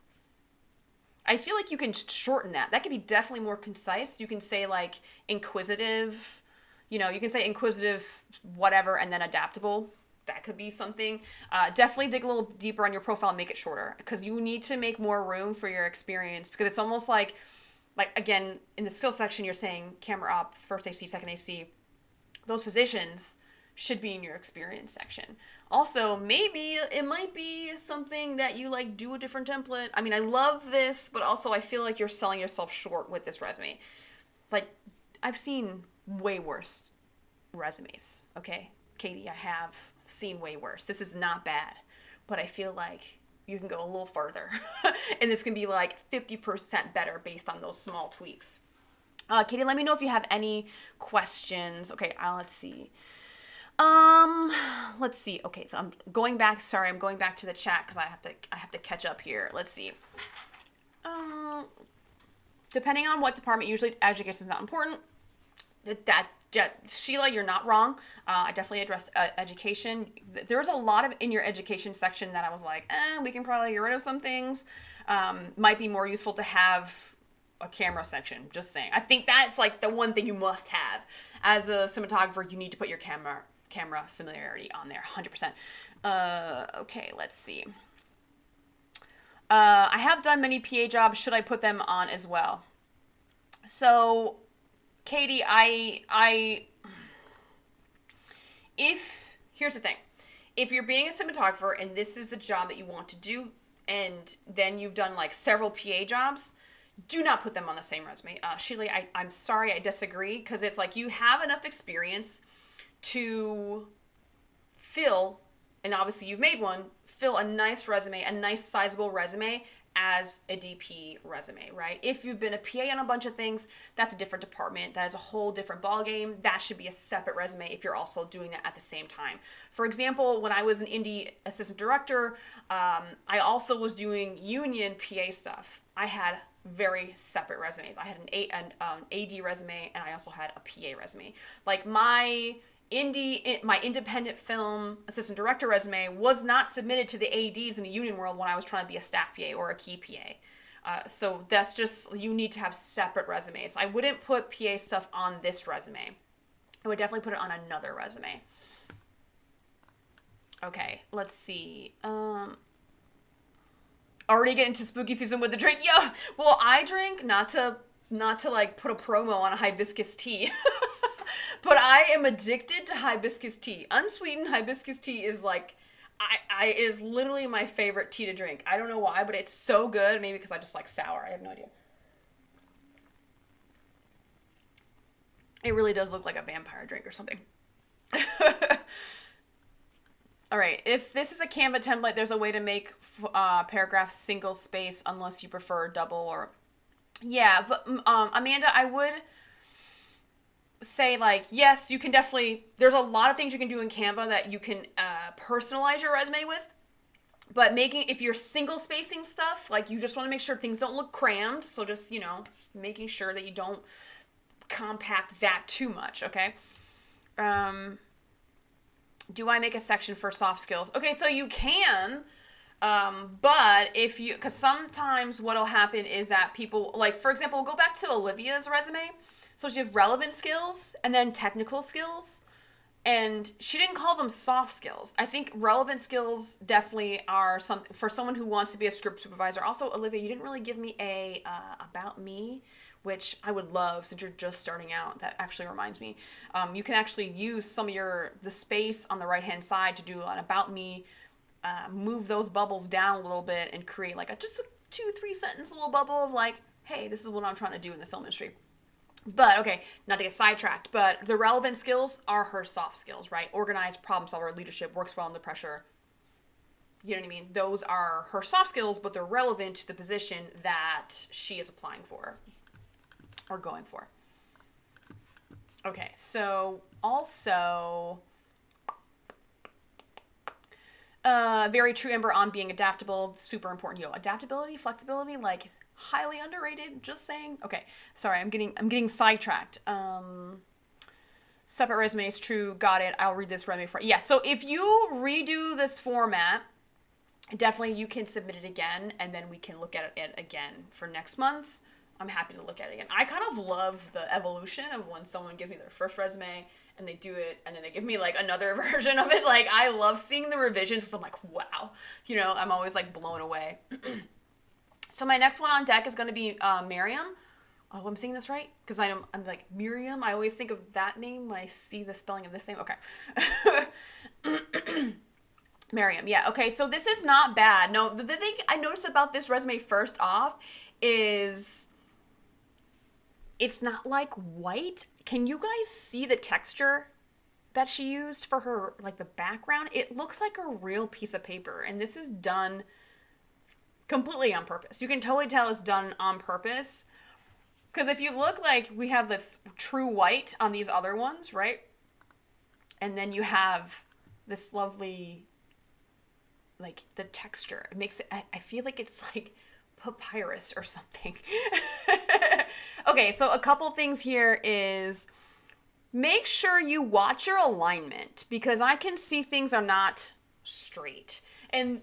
I feel like you can shorten that. That could be definitely more concise. You can say like inquisitive, you can say inquisitive whatever, and then adaptable. That could be something. Definitely dig a little deeper on your profile and make it shorter, because you need to make more room for your experience, because it's almost like again, in the skills section, you're saying camera op, first AC, second AC. Those positions should be in your experience section. Also, maybe it might be something that you like do a different template. I mean, I love this, but also I feel like you're selling yourself short with this resume. Like, I've seen way worse resumes, okay? Katie, I have seen way worse. This is not bad, but I feel like you can go a little further. And this can be like 50% better based on those small tweaks. Katie, let me know if you have any questions. Okay, let's see. Let's see. Okay, so I'm going back to the chat because I have to catch up here. Let's see. Depending on what department, usually education is not important. Sheila, you're not wrong. I definitely addressed education. There's a lot of in your education section that I was like, we can probably get rid of some things. Might be more useful to have a camera section. Just saying. I think that's like the one thing you must have. As a cinematographer, you need to put your camera familiarity on there, 100%. Okay, let's see. I have done many PA jobs. Should I put them on as well? So, Katie, here's the thing. If you're being a cinematographer and this is the job that you want to do, and then you've done like several PA jobs, do not put them on the same resume. Sheila, I'm sorry, I disagree, because it's like you have enough experience to fill, and obviously you've made one, fill a nice resume, a nice sizable resume as a DP resume, right? If you've been a PA on a bunch of things, that's a different department. That is a whole different ballgame. That should be a separate resume if you're also doing that at the same time. For example, when I was an indie assistant director, I also was doing union PA stuff. I had very separate resumes. I had an AD resume, and I also had a PA resume. Like, my my independent film assistant director resume was not submitted to the ADs in the union world when I was trying to be a staff PA or a key PA. So that's just, you need to have separate resumes. I wouldn't put PA stuff on this resume. I would definitely put it on another resume. Okay, let's see. Already getting to spooky season with the drink. Yeah, well, I drink not to like put a promo on a hibiscus tea. But I am addicted to hibiscus tea. Unsweetened hibiscus tea is like, it is literally my favorite tea to drink. I don't know why, but it's so good. Maybe because I just like sour. I have no idea. It really does look like a vampire drink or something. All right, if this is a Canva template, there's a way to make paragraphs single space unless you prefer double or... Yeah, but Amanda, I would say, like, yes, you can definitely... There's a lot of things you can do in Canva that you can personalize your resume with. But if you're single spacing stuff, like, you just want to make sure things don't look crammed. So just, making sure that you don't compact that too much, okay? Do I make a section for soft skills? Okay, so you can, but because sometimes what'll happen is that people, like, for example, we'll go back to Olivia's resume. So she has relevant skills and then technical skills, and she didn't call them soft skills. I think relevant skills definitely are something for someone who wants to be a script supervisor. Also, Olivia, you didn't really give me a about me, which I would love since you're just starting out. That actually reminds me. You can actually use some of the space on the right-hand side to do an about me, move those bubbles down a little bit and create like just a 2-3 sentence little bubble of like, hey, this is what I'm trying to do in the film industry. But okay, not to get sidetracked, but the relevant skills are her soft skills, right? Organized, problem solver, leadership, works well under pressure. You know what I mean? Those are her soft skills, but they're relevant to the position that she is applying for. Or going for. Okay, so also, very true, Amber, on being adaptable, super important. Adaptability, flexibility, like highly underrated. Just saying. Okay, sorry, I'm getting sidetracked. Separate resume is true. Got it. I'll read this resume for. Yeah. So if you redo this format, definitely you can submit it again, and then we can look at it again for next month. I'm happy to look at it again. I kind of love the evolution of when someone gives me their first resume and they do it and then they give me like another version of it. Like, I love seeing the revisions because I'm like, wow. I'm always like blown away. So my next one on deck is going to be Miriam. Oh, I'm saying this right? Because I'm like Miriam. I always think of that name when I see the spelling of this name. Okay. Miriam. Yeah. Okay. So this is not bad. No, the thing I noticed about this resume first off is... it's not like white. Can you guys see the texture that she used for her, like the background? It looks like a real piece of paper. And this is done completely on purpose. You can totally tell it's done on purpose. Because if you look, like, we have this true white on these other ones, right? And then you have this lovely, like, the texture. It makes it, I feel like it's like papyrus or something. Okay, so a couple things here is make sure you watch your alignment, because I can see things are not straight. And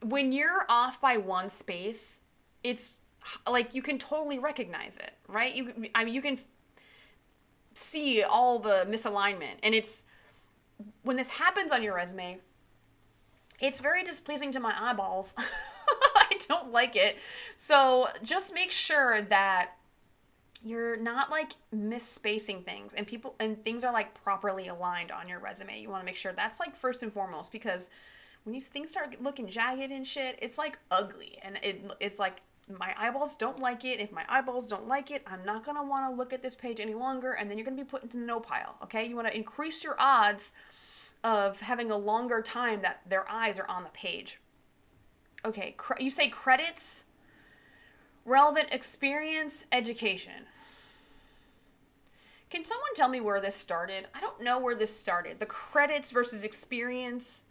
when you're off by one space, it's like you can totally recognize it, right? You can see all the misalignment, and it's when this happens on your resume, it's very displeasing to my eyeballs. I don't like it. So just make sure that you're not like misspacing things and things are like properly aligned on your resume. You want to make sure that's like first and foremost, because when these things start looking jagged and shit, it's like ugly, and it's like my eyeballs don't like it. If my eyeballs don't like it, I'm not going to want to look at this page any longer, and then you're going to be put into the no pile, okay? You want to increase your odds of having a longer time that their eyes are on the page. Okay, you say credits, relevant experience, education. Can someone tell me where this started? I don't know where this started. The credits versus experience.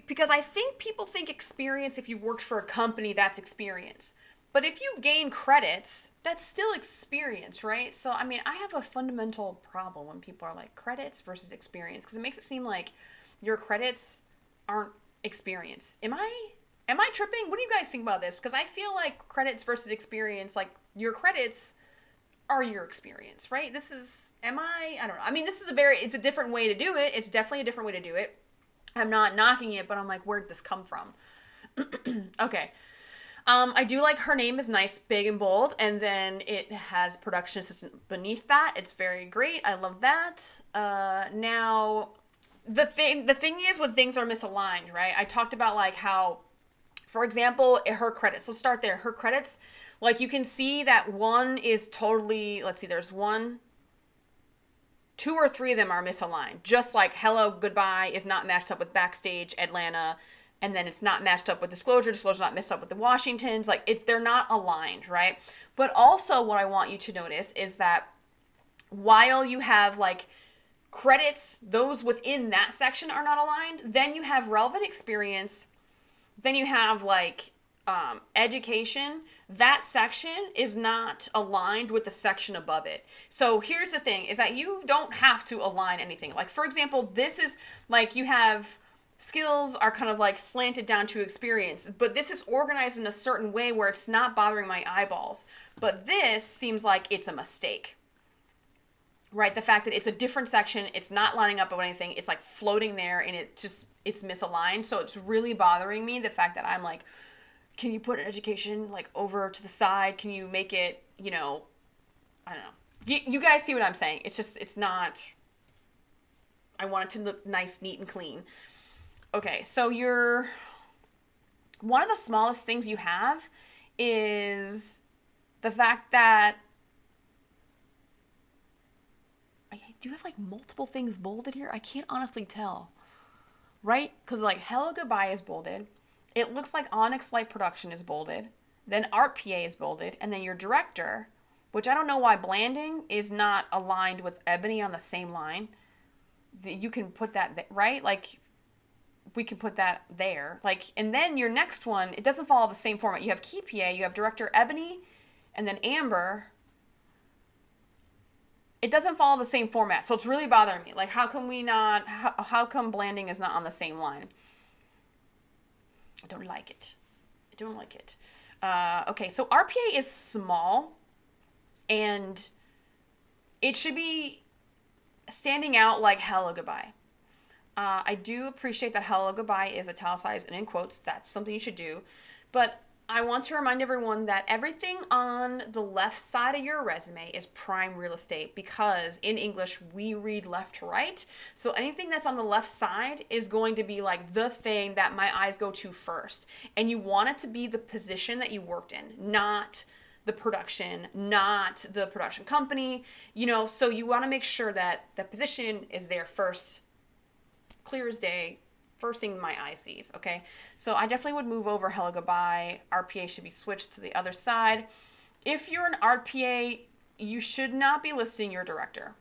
Because I think people think experience, if you worked for a company, that's experience. But if you've gained credits, that's still experience, right? So, I mean, I have a fundamental problem when people are like credits versus experience, because it makes it seem like your credits aren't experience. Am I tripping? What do you guys think about this? Because I feel like credits versus experience, like your credits are your experience, right? I don't know. I mean, it's a different way to do it. It's definitely a different way to do it. I'm not knocking it, but I'm like, where'd this come from? Okay. I do like her name is nice, big and bold, and then it has production assistant beneath that. It's very great. I love that. Now, the thing is when things are misaligned, right? I talked about like how, for example, her credits. Let's start there. Her credits, like you can see that one is totally, let's see, there's one, two or three of them are misaligned. Just like Hello Goodbye is not matched up with Backstage Atlanta, and then it's not matched up with Disclosure not matched up with the Washingtons. Like they're not aligned, right? But also what I want you to notice is that while you have like credits, those within that section are not aligned, then you have relevant experience, then you have like education. That section is not aligned with the section above it. So here's the thing, is that you don't have to align anything. Like, for example, this is like you have skills are kind of like slanted down to experience, but this is organized in a certain way where it's not bothering my eyeballs. But this seems like it's a mistake, right? The fact that it's a different section, it's not lining up with anything, it's like floating there and it's misaligned. So it's really bothering me, the fact that I'm like, can you put education like over to the side? Can you make it, I don't know. You guys see what I'm saying? It's not, I want it to look nice, neat, and clean. Okay, so one of the smallest things you have is the fact that do you have like multiple things bolded here? I can't honestly tell, right? Because like Hello Goodbye is bolded. It looks like Onyx Light Production is bolded. Then Art PA is bolded. And then your director, which I don't know why Blanding is not aligned with Ebony on the same line. You can put that, right? Like, we can put that there. Like, and then your next one, it doesn't follow the same format. You have Key PA, you have Director Ebony, and then Amber. It doesn't follow the same format, so it's really bothering me. Like, how come how come Blanding is not on the same line? I don't like it. Okay, so RPA is small, and it should be standing out like Hello Goodbye. I do appreciate that Hello Goodbye is italicized and in quotes. That's something you should do. But I want to remind everyone that everything on the left side of your resume is prime real estate, because in English, we read left to right. So anything that's on the left side is going to be like the thing that my eyes go to first. And you want it to be the position that you worked in, not the production, not the production company, so you want to make sure that the position is there first, clear as day, first thing my eye sees, okay? So I definitely would move over Hello Goodbye. RPA should be switched to the other side. If you're an RPA, you should not be listing your director.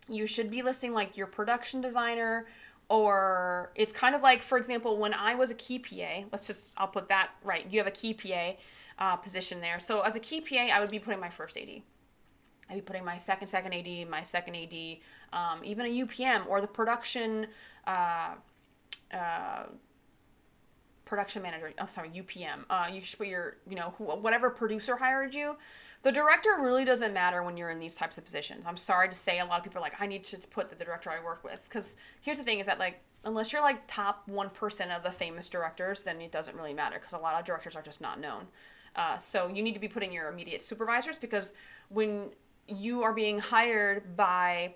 You should be listing like your production designer, or it's kind of like, for example, when I was a Key PA, I'll put that right. You have a Key PA position there. So as a Key PA, I would be putting my first AD. I'd be putting my second AD, my second AD, even a UPM or the production production manager. Oh, sorry, UPM. You should put your, whatever producer hired you. The director really doesn't matter when you're in these types of positions. I'm sorry to say, a lot of people are like, I need to put the director I work with. Because here's the thing is that, like, unless you're like top 1% of the famous directors, then it doesn't really matter, because a lot of directors are just not known. So you need to be putting your immediate supervisors, because when you are being hired by,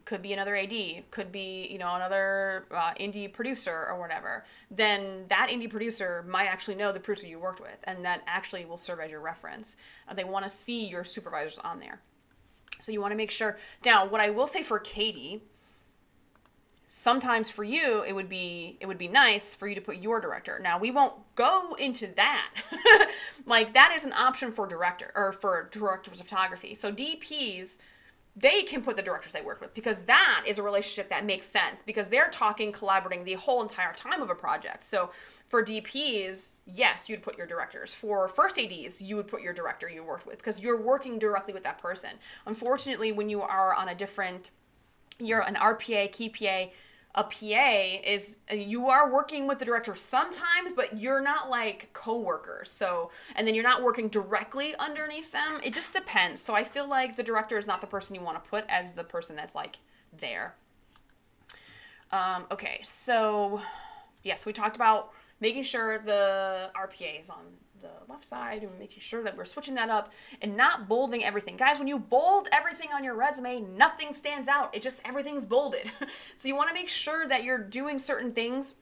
could be another AD, could be, another indie producer or whatever, then that indie producer might actually know the producer you worked with, and that actually will serve as your reference. They want to see your supervisors on there. So you want to make sure. Now, what I will say for Katie, sometimes for you, it would be nice for you to put your director. Now, we won't go into that. Like, that is an option for director, or for directors of photography. So DPs, they can put the directors they work with, because that is a relationship that makes sense because they're talking, collaborating the whole entire time of a project. So for DPs, yes, you'd put your directors. For first ADs, you would put your director you worked with because you're working directly with that person. Unfortunately, when you are on a different, you're an RPA, key PA, a PA is, you are working with the director sometimes, but you're not like co-workers. So, and then you're not working directly underneath them. It just depends. So I feel like the director is not the person you want to put as the person that's like there. Okay, so yes, we talked about making sure the RPA is on the left side and making sure that we're switching that up and not bolding everything. Guys, when you bold everything on your resume, nothing stands out. It just, everything's bolded. So you want to make sure that you're doing certain things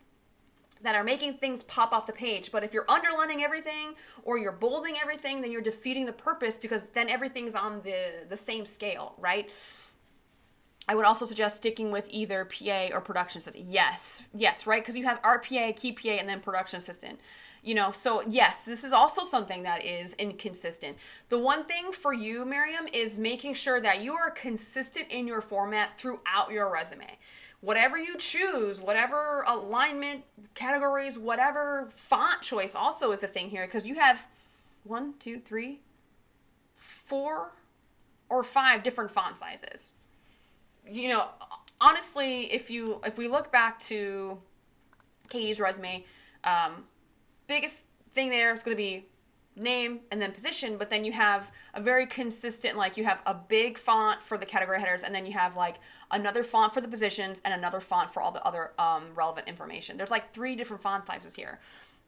that are making things pop off the page. But if you're underlining everything or you're bolding everything, then you're defeating the purpose because then everything's on the same scale, right? I would also suggest sticking with either PA or production assistant. Yes, right? Because you have RPA, key PA, and then production assistant. You know, so yes, this is also something that is inconsistent. The one thing for you, Miriam, is making sure that you are consistent in your format throughout your resume. Whatever you choose, whatever alignment, categories, whatever font choice also is a thing here, because you have 1, 2, 3, 4 or 5 different font sizes. You know, honestly, if we look back to Katie's resume, biggest thing there is going to be name and then position, but then you have a very consistent, like you have a big font for the category headers, and then you have like another font for the positions and another font for all the other relevant information. There's like 3 different font sizes here.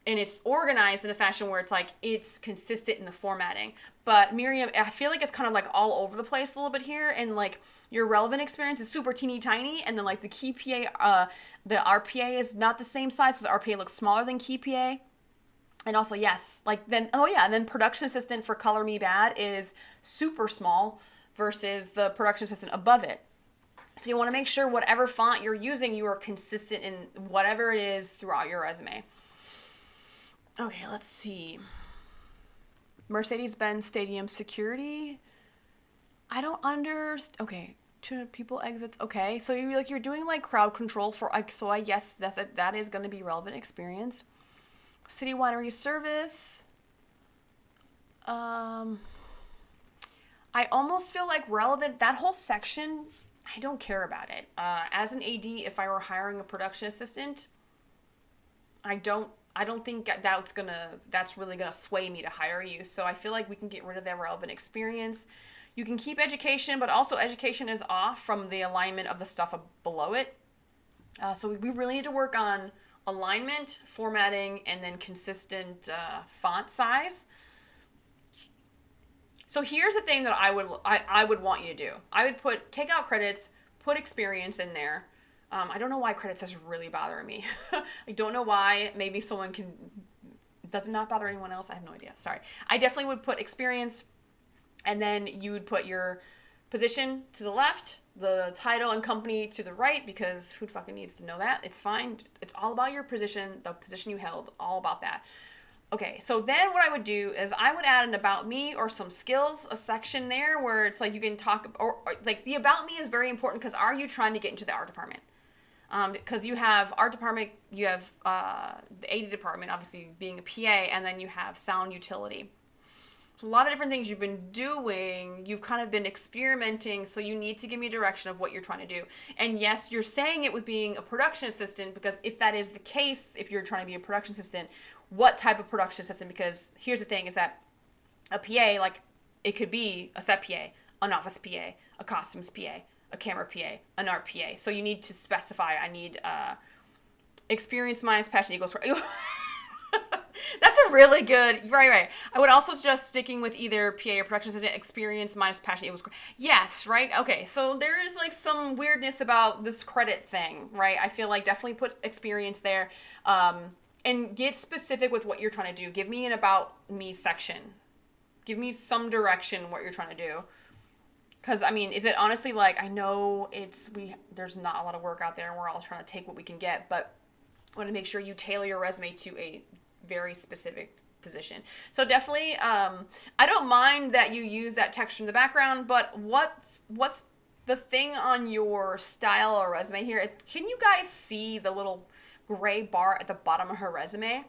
And it's organized in a fashion where it's like, it's consistent in the formatting. But Miriam, I feel like it's kind of like all over the place a little bit here. And like your relevant experience is super teeny tiny. And then like the key PA, the RPA is not the same size because RPA looks smaller than key PA. And also, yes, like then, oh yeah, and then production assistant for Color Me Bad is super small versus the production assistant above it. So you want to make sure whatever font you're using, you are consistent in whatever it is throughout your resume. Okay, let's see. Mercedes-Benz Stadium security. I don't understand. Okay, 2 people exits. Okay, so you're doing like crowd control for, so I guess that is going to be relevant experience. City winery service. I almost feel like relevant, that whole section, I don't care about it. As an AD, if I were hiring a production assistant, I don't think that's really gonna sway me to hire you. So I feel like we can get rid of that relevant experience. You can keep education, but also education is off from the alignment of the stuff below it. So we really need to work on alignment, formatting, and then consistent font size. So here's the thing that I would want you to do. I would take out credits, put experience in there. I don't know why credits is really bothering me. I don't know why. Maybe someone does it not bother anyone else? I have no idea. Sorry. I definitely would put experience, and then you would put your position to the left, the title and company to the right, because who fucking needs to know that? It's fine. It's all about your position, the position you held, all about that. Okay, so then what I would do is I would add an about me or some skills, a section there where it's like you can talk, or like the about me is very important because are you trying to get into the art department? Because you have art department, you have the AD department, obviously being a PA, and then you have sound utility. So a lot of different things you've been doing, you've kind of been experimenting, so you need to give me a direction of what you're trying to do. And yes, you're saying it with being a production assistant, because if that is the case, if you're trying to be a production assistant, what type of production assistant? Because here's the thing, is that a PA, like, it could be a set PA, an office PA, a costumes PA, a camera PA, an art PA. So you need to specify, I need experience minus passion equals... That's a really good, right. I would also suggest sticking with either PA or production assistant, experience minus passion equals, yes, right? Okay, so there is like some weirdness about this credit thing, right? I feel like definitely put experience there, and get specific with what you're trying to do. Give me an about me section. Give me some direction what you're trying to do. Because, I mean, is it honestly like, I know there's not a lot of work out there and we're all trying to take what we can get, but I want to make sure you tailor your resume to a very specific position. So definitely, I don't mind that you use that text from the background, but what's the thing on your style or resume here, can you guys see the little gray bar at the bottom of her resume?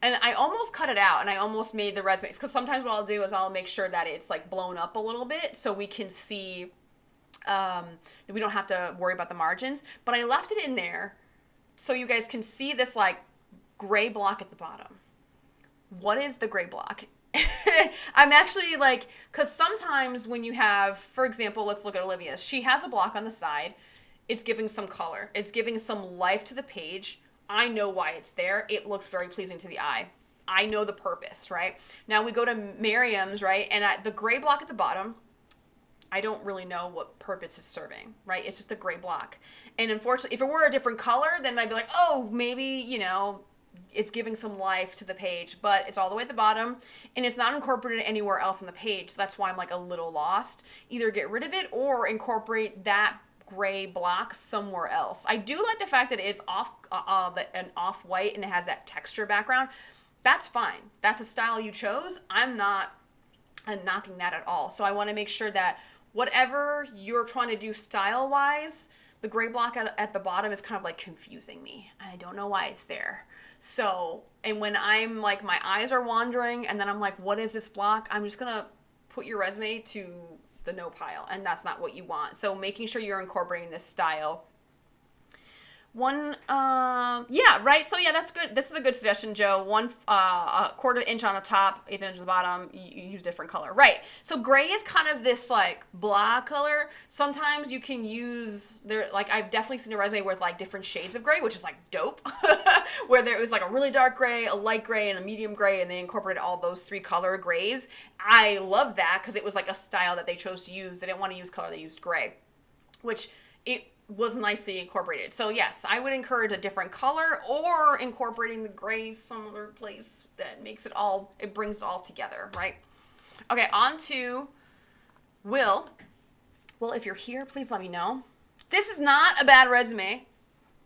And I almost cut it out and I almost made the resumes, because sometimes what I'll do is I'll make sure that it's like blown up a little bit so we can see, we don't have to worry about the margins. But I left it in there so you guys can see this like gray block at the bottom. What is the gray block? I'm actually like, because sometimes when you have, for example, let's look at Olivia's. She has a block on the side. It's giving some color. It's giving some life to the page. I know why it's there. It looks very pleasing to the eye. I know the purpose, right? Now we go to Miriam's, right? And the gray block at the bottom, I don't really know what purpose it's serving, right? It's just a gray block. And unfortunately, if it were a different color, then I'd be like, oh, maybe, you know, it's giving some life to the page, but it's all the way at the bottom and it's not incorporated anywhere else on the page. So that's why I'm like a little lost. Either get rid of it or incorporate that gray block somewhere else. I do like the fact that it's an off-white and it has that texture background. That's fine. That's a style you chose. I'm knocking that at all. So I want to make sure that whatever you're trying to do style-wise, the gray block at the bottom is kind of like confusing me. I don't know why it's there. So, and when I'm like, my eyes are wandering and then I'm like, what is this block? I'm just going to put your resume to the no pile, and that's not what you want. So making sure you're incorporating this style. Yeah, right. So yeah, that's good. This is a good suggestion, Joe. A quarter inch on the top, 1/8 inch on the bottom. You use different color, right? So gray is kind of this like blah color. Sometimes you can use like I've definitely seen a resume with like different shades of gray, which is like dope. Where there was like a really dark gray, a light gray, and a medium gray, and they incorporated all those 3 color grays. I love that because it was like a style that they chose to use. They didn't want to use color; they used gray, which it was nicely incorporated. So yes, I would encourage a different color or incorporating the gray some other place that makes it all, it brings it all together, right? Okay, on to Will. Will, if you're here, please let me know. This is not a bad resume,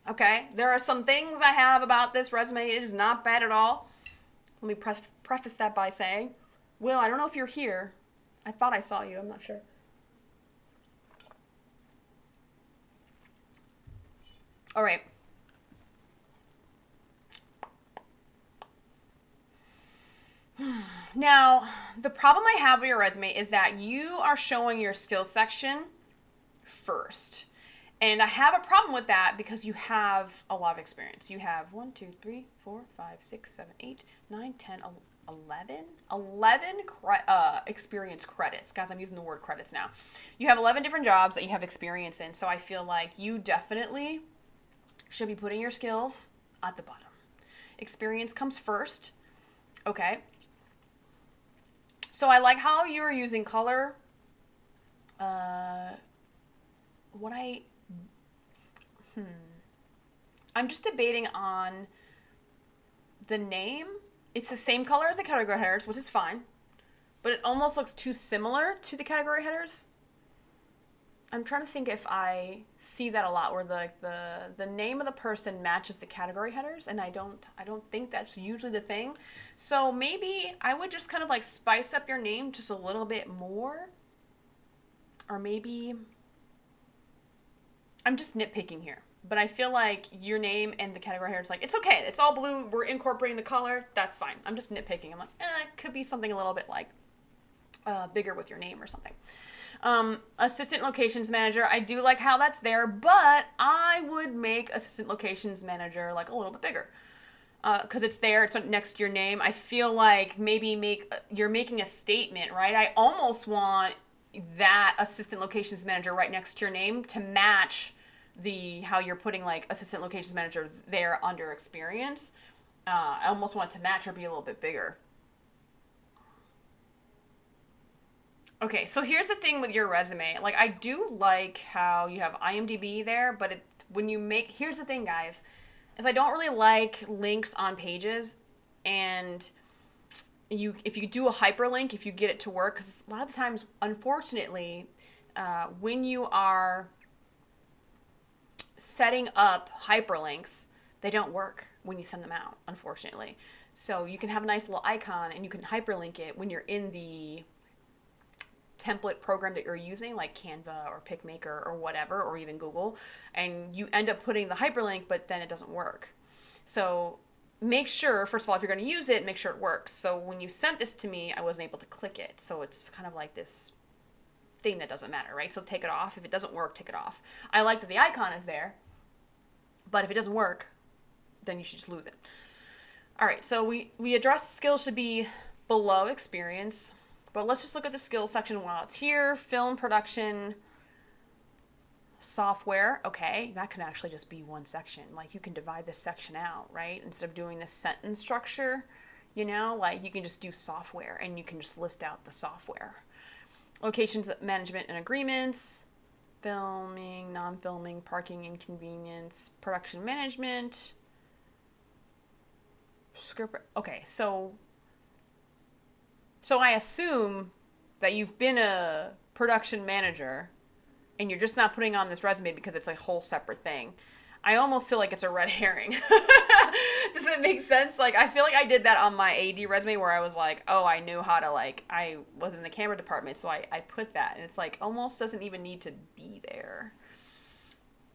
okay? There are some things I have about this resume. It is not bad at all. Let me preface that by saying, Will, I don't know if you're here. I thought I saw you. I'm not sure. All right. Now, the problem I have with your resume is that you are showing your skills section first. And I have a problem with that because you have a lot of experience. You have 1, 2, 3, 4, 5, 6, 7, 8, 9, 10, 11 experience credits. Guys, I'm using the word credits now. You have 11 different jobs that you have experience in. So I feel like you definitely should be putting your skills at the bottom. Experience comes first. Okay. So I like how you're using color. I'm just debating on the name. It's the same color as the category headers, which is fine, but it almost looks too similar to the category headers. I'm trying to think if I see that a lot where the name of the person matches the category headers, and I don't think that's usually the thing. So maybe I would just kind of like spice up your name just a little bit more. Or maybe I'm just nitpicking here. But I feel like your name and the category headers, like, it's okay. It's all blue. We're incorporating the color. That's fine. I'm just nitpicking. I'm like, it could be something a little bit like bigger with your name or something. Assistant locations manager, I do like how that's there, but I would make assistant locations manager like a little bit bigger. Because it's there, it's next to your name. I feel like maybe you're making a statement, right? I almost want that assistant locations manager right next to your name to match how you're putting like assistant locations manager there under experience. I almost want it to match or be a little bit bigger. Okay, so here's the thing with your resume. Like, I do like how you have IMDb there, but here's the thing, guys, is I don't really like links on pages, and if you do a hyperlink, if you get it to work, because a lot of the times, unfortunately, when you are setting up hyperlinks, they don't work when you send them out, unfortunately. So you can have a nice little icon, and you can hyperlink it when you're in the template program that you're using, like Canva or PicMaker or whatever, or even Google, and you end up putting the hyperlink, but then it doesn't work. So make sure, first of all, if you're going to use it, make sure it works. So when you sent this to me, I wasn't able to click it. So it's kind of like this thing that doesn't matter, right? So take it off. If it doesn't work, take it off. I like that the icon is there, but if it doesn't work, then you should just lose it. All right, so we addressed skills should be below experience, but let's just look at the skills section while it's here. Film production, software. Okay, that can actually just be one section. Like you can divide this section out, right? Instead of doing this sentence structure, you know, like you can just do software and you can just list out the software. Locations management and agreements, filming, non-filming, parking inconvenience, production management, script. Okay, so I assume that you've been a production manager and you're just not putting on this resume because it's a whole separate thing. I almost feel like it's a red herring. Does it make sense? Like, I feel like I did that on my AD resume where I was like, oh, I knew how to, like, I was in the camera department, so I put that. And it's like, almost doesn't even need to be there.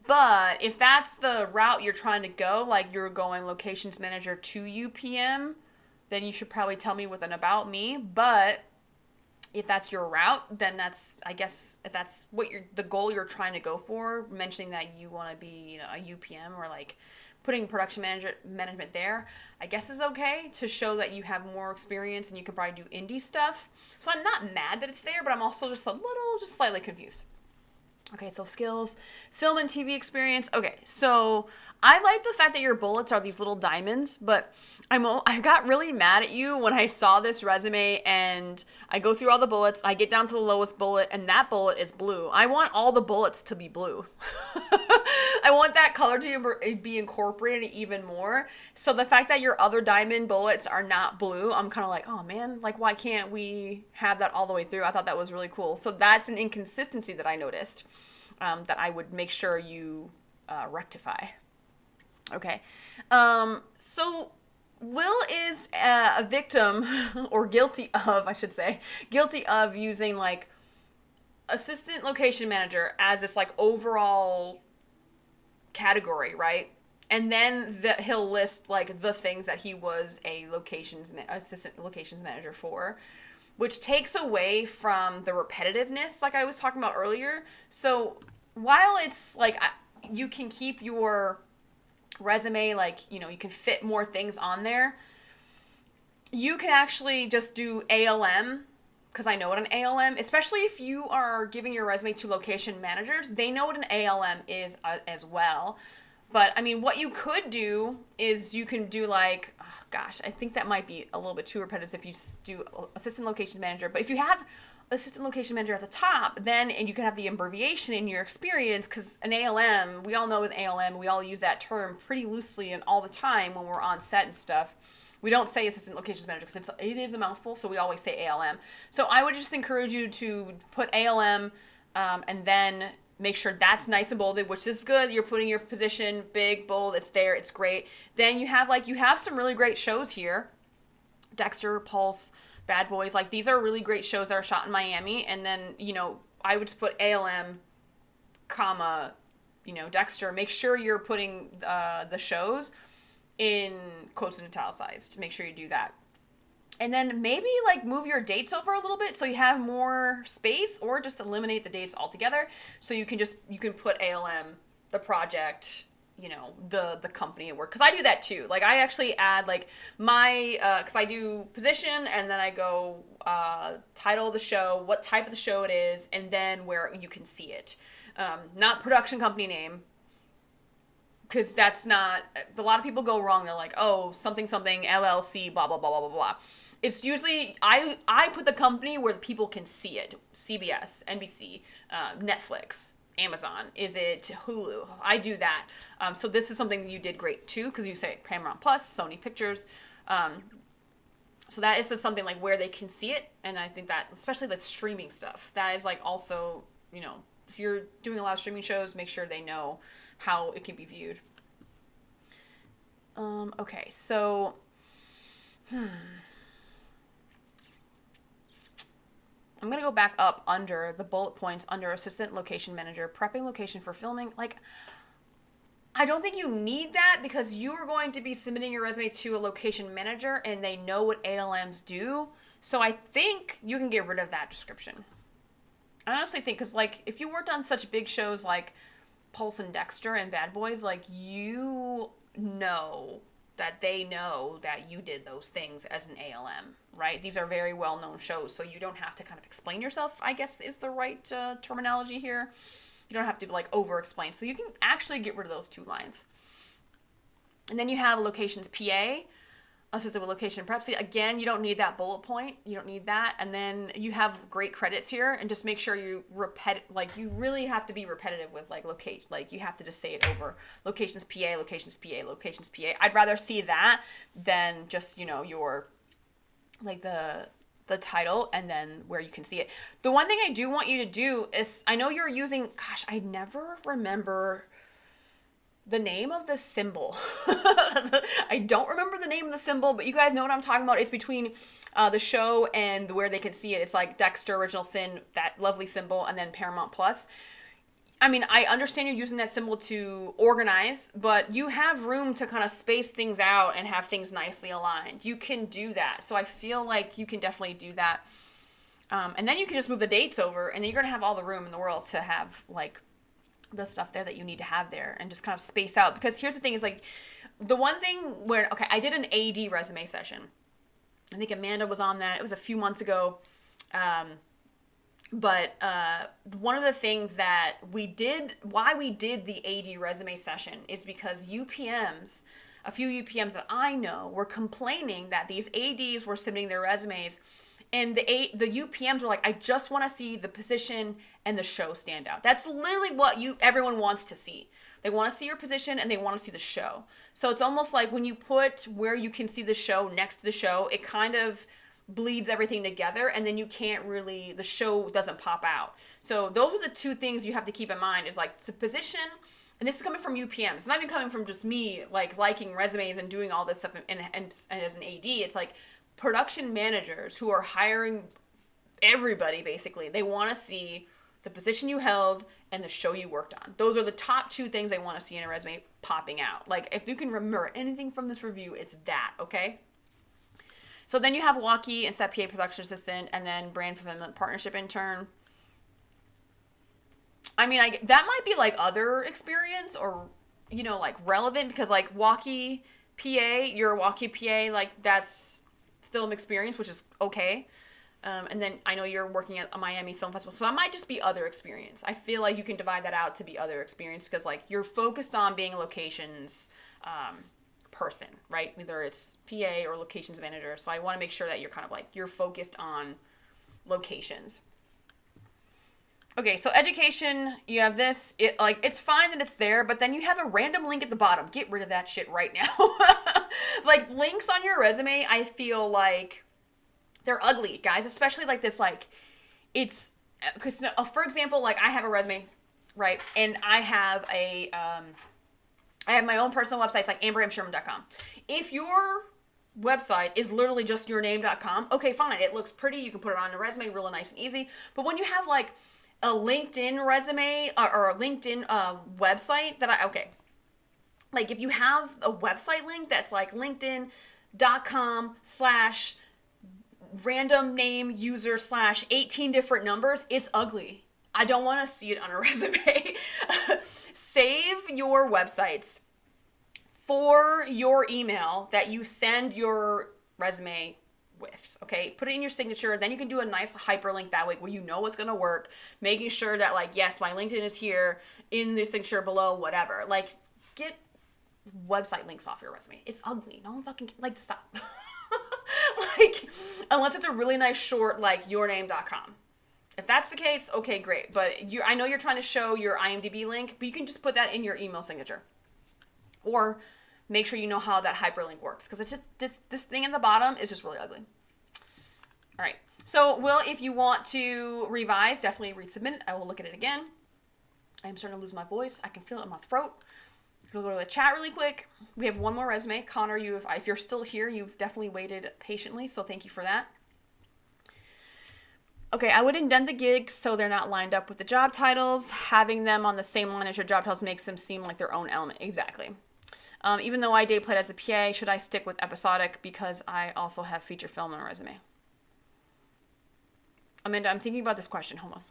But if that's the route you're trying to go, like you're going locations manager to UPM, then you should probably tell me with an about me. But if that's your route, then that's, I guess, if that's what the goal you're trying to go for, mentioning that you want to be, you know, a UPM or like putting production management there, I guess is okay to show that you have more experience and you can probably do indie stuff. So I'm not mad that it's there, but I'm also just just slightly confused. Okay, so skills, film and TV experience. Okay, so I like the fact that your bullets are these little diamonds, but I got really mad at you when I saw this resume and I go through all the bullets, I get down to the lowest bullet, and that bullet is blue. I want all the bullets to be blue. I want that color to be incorporated even more. So the fact that your other diamond bullets are not blue, I'm kind of like, oh man, like why can't we have that all the way through? I thought that was really cool. So that's an inconsistency that I noticed. That I would make sure you rectify. Okay. So Will is a victim, or guilty of, I should say, guilty of using like assistant location manager as this like overall category, right? And then he'll list like the things that he was a assistant locations manager for, which takes away from the repetitiveness like I was talking about earlier. So while it's like you can keep your resume, like, you know, you can fit more things on there, you can actually just do ALM, because I know what an ALM, especially if you are giving your resume to location managers, they know what an ALM is as well. But I mean, what you could do is you can do like, oh gosh, I think that might be a little bit too repetitive if you just do assistant location manager. But if you have assistant location manager at the top, then, and you can have the abbreviation in your experience, because an ALM, we all know with ALM, we all use that term pretty loosely and all the time when we're on set and stuff. We don't say assistant locations manager because it is a mouthful, so we always say ALM. So I would just encourage you to put ALM and then make sure that's nice and bolded, which is good. You're putting your position big, bold, it's there, it's great. Then you have some really great shows here. Dexter, Pulse, Bad Boys, like these are really great shows that are shot in Miami. And then, you know, I would just put ALM, comma, you know, Dexter. Make sure you're putting the shows in quotes and italicized. Make sure you do that. And then maybe like move your dates over a little bit so you have more space, or just eliminate the dates altogether. So you can put ALM, the project, you know, the company at work. Because I do that too. Like I actually add like my, because I do position and then I go title of the show, what type of the show it is, and then where you can see it. Not production company name. Because that's not, a lot of people go wrong. They're like, oh, something, LLC, blah, blah, blah, blah, blah, blah. It's usually, I put the company where the people can see it. CBS, NBC, Netflix, Amazon. Is it Hulu? I do that. So this is something that you did great too, because you say Paramount Plus, Sony Pictures. So that is just something like where they can see it. And I think that, especially the streaming stuff, that is like also, you know, if you're doing a lot of streaming shows, make sure they know how it can be viewed. Okay, so, I'm going to go back up under the bullet points under assistant location manager, prepping location for filming. Like, I don't think you need that because you are going to be submitting your resume to a location manager and they know what ALMs do. So I think you can get rid of that description. I honestly think, because like if you worked on such big shows like Pulse and Dexter and Bad Boys, like you know that they know that you did those things as an ALM, right? These are very well-known shows, so you don't have to kind of explain yourself, I guess is the right terminology here. You don't have to like over-explain. So you can actually get rid of those 2 lines. And then you have locations PA, assisted with location prep. See, again, you don't need that bullet point. You don't need that. And then you have great credits here, and just make sure you you really have to be repetitive with like location. Like you have to just say it over. Locations PA, locations PA, locations PA. I'd rather see that than just, your like the title and then where you can see it. The one thing I do want you to do is, I know you're using, gosh, I never remember the name of the symbol. I don't remember the name of the symbol, but you guys know what I'm talking about. It's between the show and where they can see it. It's like Dexter, Original Sin, that lovely symbol, and then Paramount Plus. I mean, I understand you're using that symbol to organize, but you have room to kind of space things out and have things nicely aligned. You can do that. So I feel like you can definitely do that. And then you can just move the dates over, and then you're going to have all the room in the world to have like the stuff there that you need to have there and just kind of space out. Because here's the thing is like the one thing where, okay, I did an AD resume session. I think Amanda was on that. It was a few months ago. But one of the things that why we did the AD resume session is because UPMs, a few UPMs that I know, were complaining that these ADs were submitting their resumes, and the UPMs were like, I just want to see the position and the show stand out. That's literally what everyone wants to see. They want to see your position and they want to see the show. So it's almost like when you put where you can see the show next to the show, it kind of bleeds everything together, and then the show doesn't pop out. So those are the 2 things you have to keep in mind, is like the position, and this is coming from UPM. It's not even coming from just me like liking resumes and doing all this stuff and as an AD. It's like production managers who are hiring everybody, basically. They want to see the position you held and the show you worked on. Those are the top 2 things they want to see in a resume popping out. Like if you can remember anything from this review, it's that, okay? So then you have Walkie and Set PA Production Assistant, and then Brand Fulfillment Partnership Intern. I mean, that might be like other experience or, like relevant, because like Walkie PA, you're a Walkie PA, like that's film experience, which is okay. And then I know you're working at a Miami Film Festival, so that might just be other experience. I feel like you can divide that out to be other experience because like you're focused on being a locations person, right? Whether it's PA or locations manager. So I want to make sure that you're kind of like, you're focused on locations. Okay, so education, you have this, it's fine that it's there, but then you have a random link at the bottom. Get rid of that shit right now. Like links on your resume, I feel like they're ugly, guys, especially like this, like it's, because for example, like I have a resume, right? And I have I have my own personal websites like amberhamsherman.com. If your website is literally just yourname.com, okay, fine. It looks pretty. You can put it on a resume really nice and easy. But when you have like a LinkedIn resume or a LinkedIn website like if you have a website link that's like linkedin.com/random name user /18 different numbers, it's ugly. I don't want to see it on a resume. Save your websites for your email that you send your resume with, okay? Put it in your signature. Then you can do a nice hyperlink that way where you know it's going to work, making sure that like, yes, my LinkedIn is here in the signature below, whatever. Like, get website links off your resume. It's ugly. No one fucking, like, stop. Like, unless it's a really nice short, like, yourname.com. If that's the case, okay, great. But I know you're trying to show your IMDb link, but you can just put that in your email signature. Or make sure you know how that hyperlink works, because it's just, this thing in the bottom is just really ugly. All right. So, Will, if you want to revise, definitely resubmit it. I will look at it again. I'm starting to lose my voice. I can feel it in my throat. We'll go to the chat really quick. We have one more resume. Connor, if you're still here, you've definitely waited patiently, so thank you for that. Okay, I would indent the gigs so they're not lined up with the job titles. Having them on the same line as your job titles makes them seem like their own element. Exactly. Even though I day played as a PA, should I stick with episodic because I also have feature film on a resume? Amanda, I'm thinking about this question. Hold on.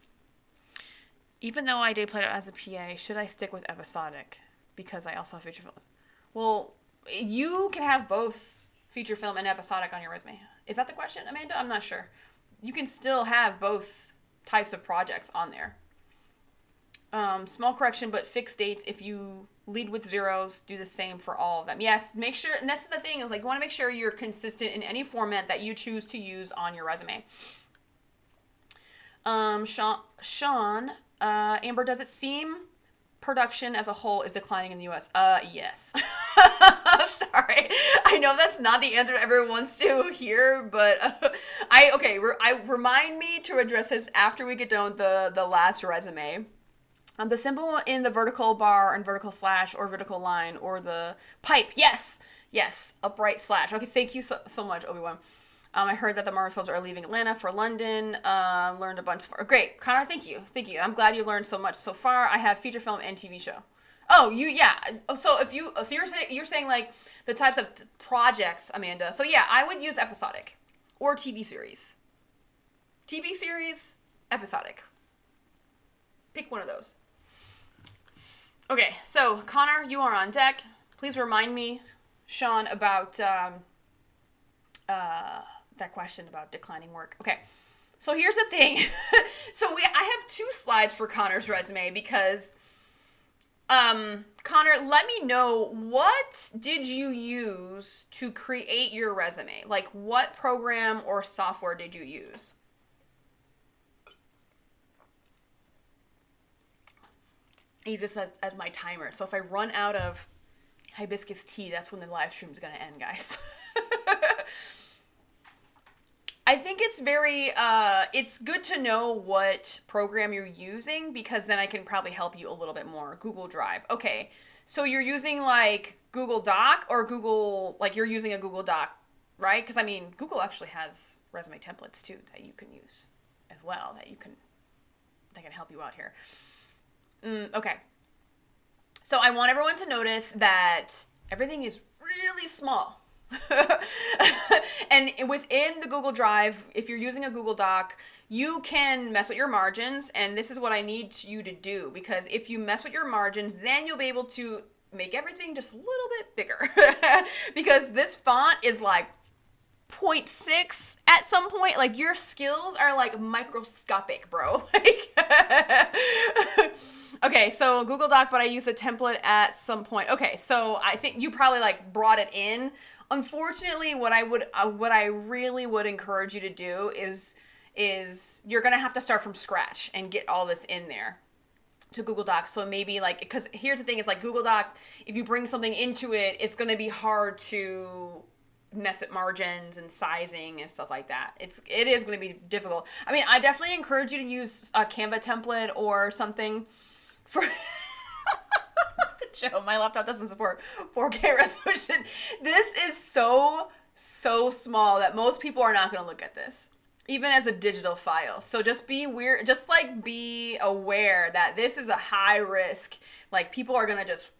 Even though I day played as a PA, should I stick with episodic because I also have feature film? Well, you can have both feature film and episodic on your resume. Is that the question, Amanda? I'm not sure. You can still have both types of projects on there. Small correction, but fixed dates. If you lead with zeros, do the same for all of them. Yes, make sure, and that's the thing, is like you want to make sure you're consistent in any format that you choose to use on your resume. Sean, Amber, does it seem production as a whole is declining in the U.S.? Yes. Sorry. I know that's not the answer everyone wants to hear, but remind me to address this after we get done with the last resume. The symbol in the vertical bar and vertical slash or vertical line or the pipe. Yes. Upright slash. Okay, thank you so much, Obi-Wan. I heard that the Marvel films are leaving Atlanta for London. Learned a bunch. Great. Connor, thank you. I'm glad you learned so much so far. I have feature film and TV show. Oh, yeah. So you're saying like the types of projects, Amanda. So yeah, I would use episodic or TV series. TV series, episodic. Pick one of those. Okay, so Connor, you are on deck. Please remind me, Sean, about that question about declining work. Okay, so here's the thing. I have 2 slides for Connor's resume because, Connor, let me know, what did you use to create your resume? Like, what program or software did you use? I use this as my timer. So if I run out of hibiscus tea, that's when the live stream is going to end, guys. I think it's it's good to know what program you're using because then I can probably help you a little bit more. Google Drive. Okay. So you're using like Google Doc or you're using a Google Doc, right? Because I mean, Google actually has resume templates too that you can use as well that can help you out here. Okay. So I want everyone to notice that everything is really small. And within the Google Drive, if you're using a Google Doc, you can mess with your margins, and this is what I need you to do, because if you mess with your margins, then you'll be able to make everything just a little bit bigger. Because this font is like 0.6 at some point. Like, your skills are like microscopic, bro. Okay, so Google Doc, but I use a template at some point. Okay, so I think you probably like brought it in. Unfortunately, what I really would encourage you to do is you're gonna have to start from scratch and get all this in there to Google Docs. So maybe like, because here's the thing, is like Google Doc, if you bring something into it, it's gonna be hard to mess with margins and sizing and stuff like that. It is going to be difficult. I mean, I definitely encourage you to use a Canva template or something for Joe, my laptop doesn't support 4K resolution. This is so small that most people are not going to look at this, even as a digital file. So just be aware that this is a high risk. Like, people are going to just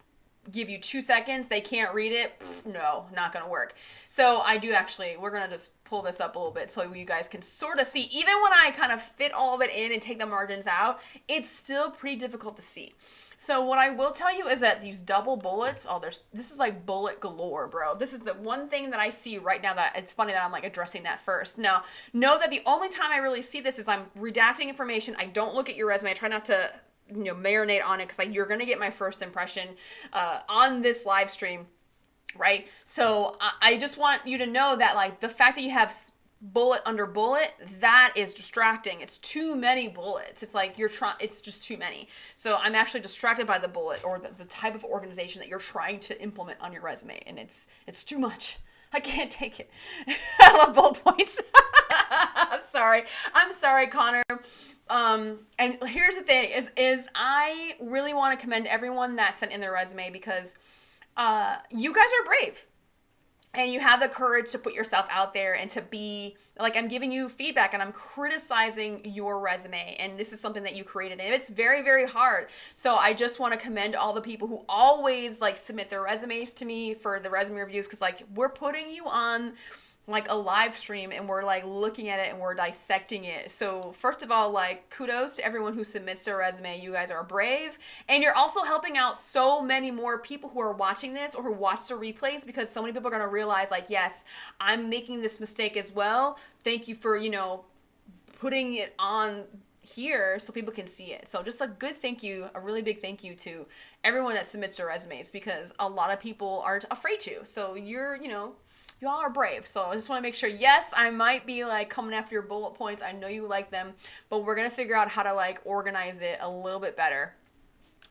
give you 2 seconds, they can't read it. No, not gonna work. So we're gonna just pull this up a little bit so you guys can sort of see. Even when I kind of fit all of it in and take the margins out, it's still pretty difficult to see. So what I will tell you is that these double bullets, this is like bullet galore, bro. This is the one thing that I see right now that it's funny that I'm like addressing that first. Now, know that the only time I really see this is I'm redacting information. I don't look at your resume. I try not to marinate on it, because you're gonna get my first impression on this live stream, right? So I just want you to know that, like, the fact that you have bullet under bullet, that is distracting. It's too many bullets. It's like it's just too many. So I'm actually distracted by the bullet or the type of organization that you're trying to implement on your resume, and it's too much. I can't take it. I love bullet points. I'm sorry, Connor. And here's the thing is I really want to commend everyone that sent in their resume, because you guys are brave. and you have the courage to put yourself out there and to be like, I'm giving you feedback and I'm criticizing your resume, and this is something that you created, and it's very, very hard. So I just want to commend all the people who always like submit their resumes to me for the resume reviews, because like we're putting you on like a live stream and we're like looking at it and we're dissecting it. So first of all, like kudos to everyone who submits their resume. You guys are brave, and you're also helping out so many more people who are watching this or who watch the replays, because so many people are going to realize like, yes, I'm making this mistake as well. Thank you for, putting it on here so people can see it. So just a good thank you, a really big thank you to everyone that submits their resumes, because a lot of people aren't afraid to. So you all are brave. So I just want to make sure, yes, I might be like coming after your bullet points. I know you like them, but we're going to figure out how to like organize it a little bit better.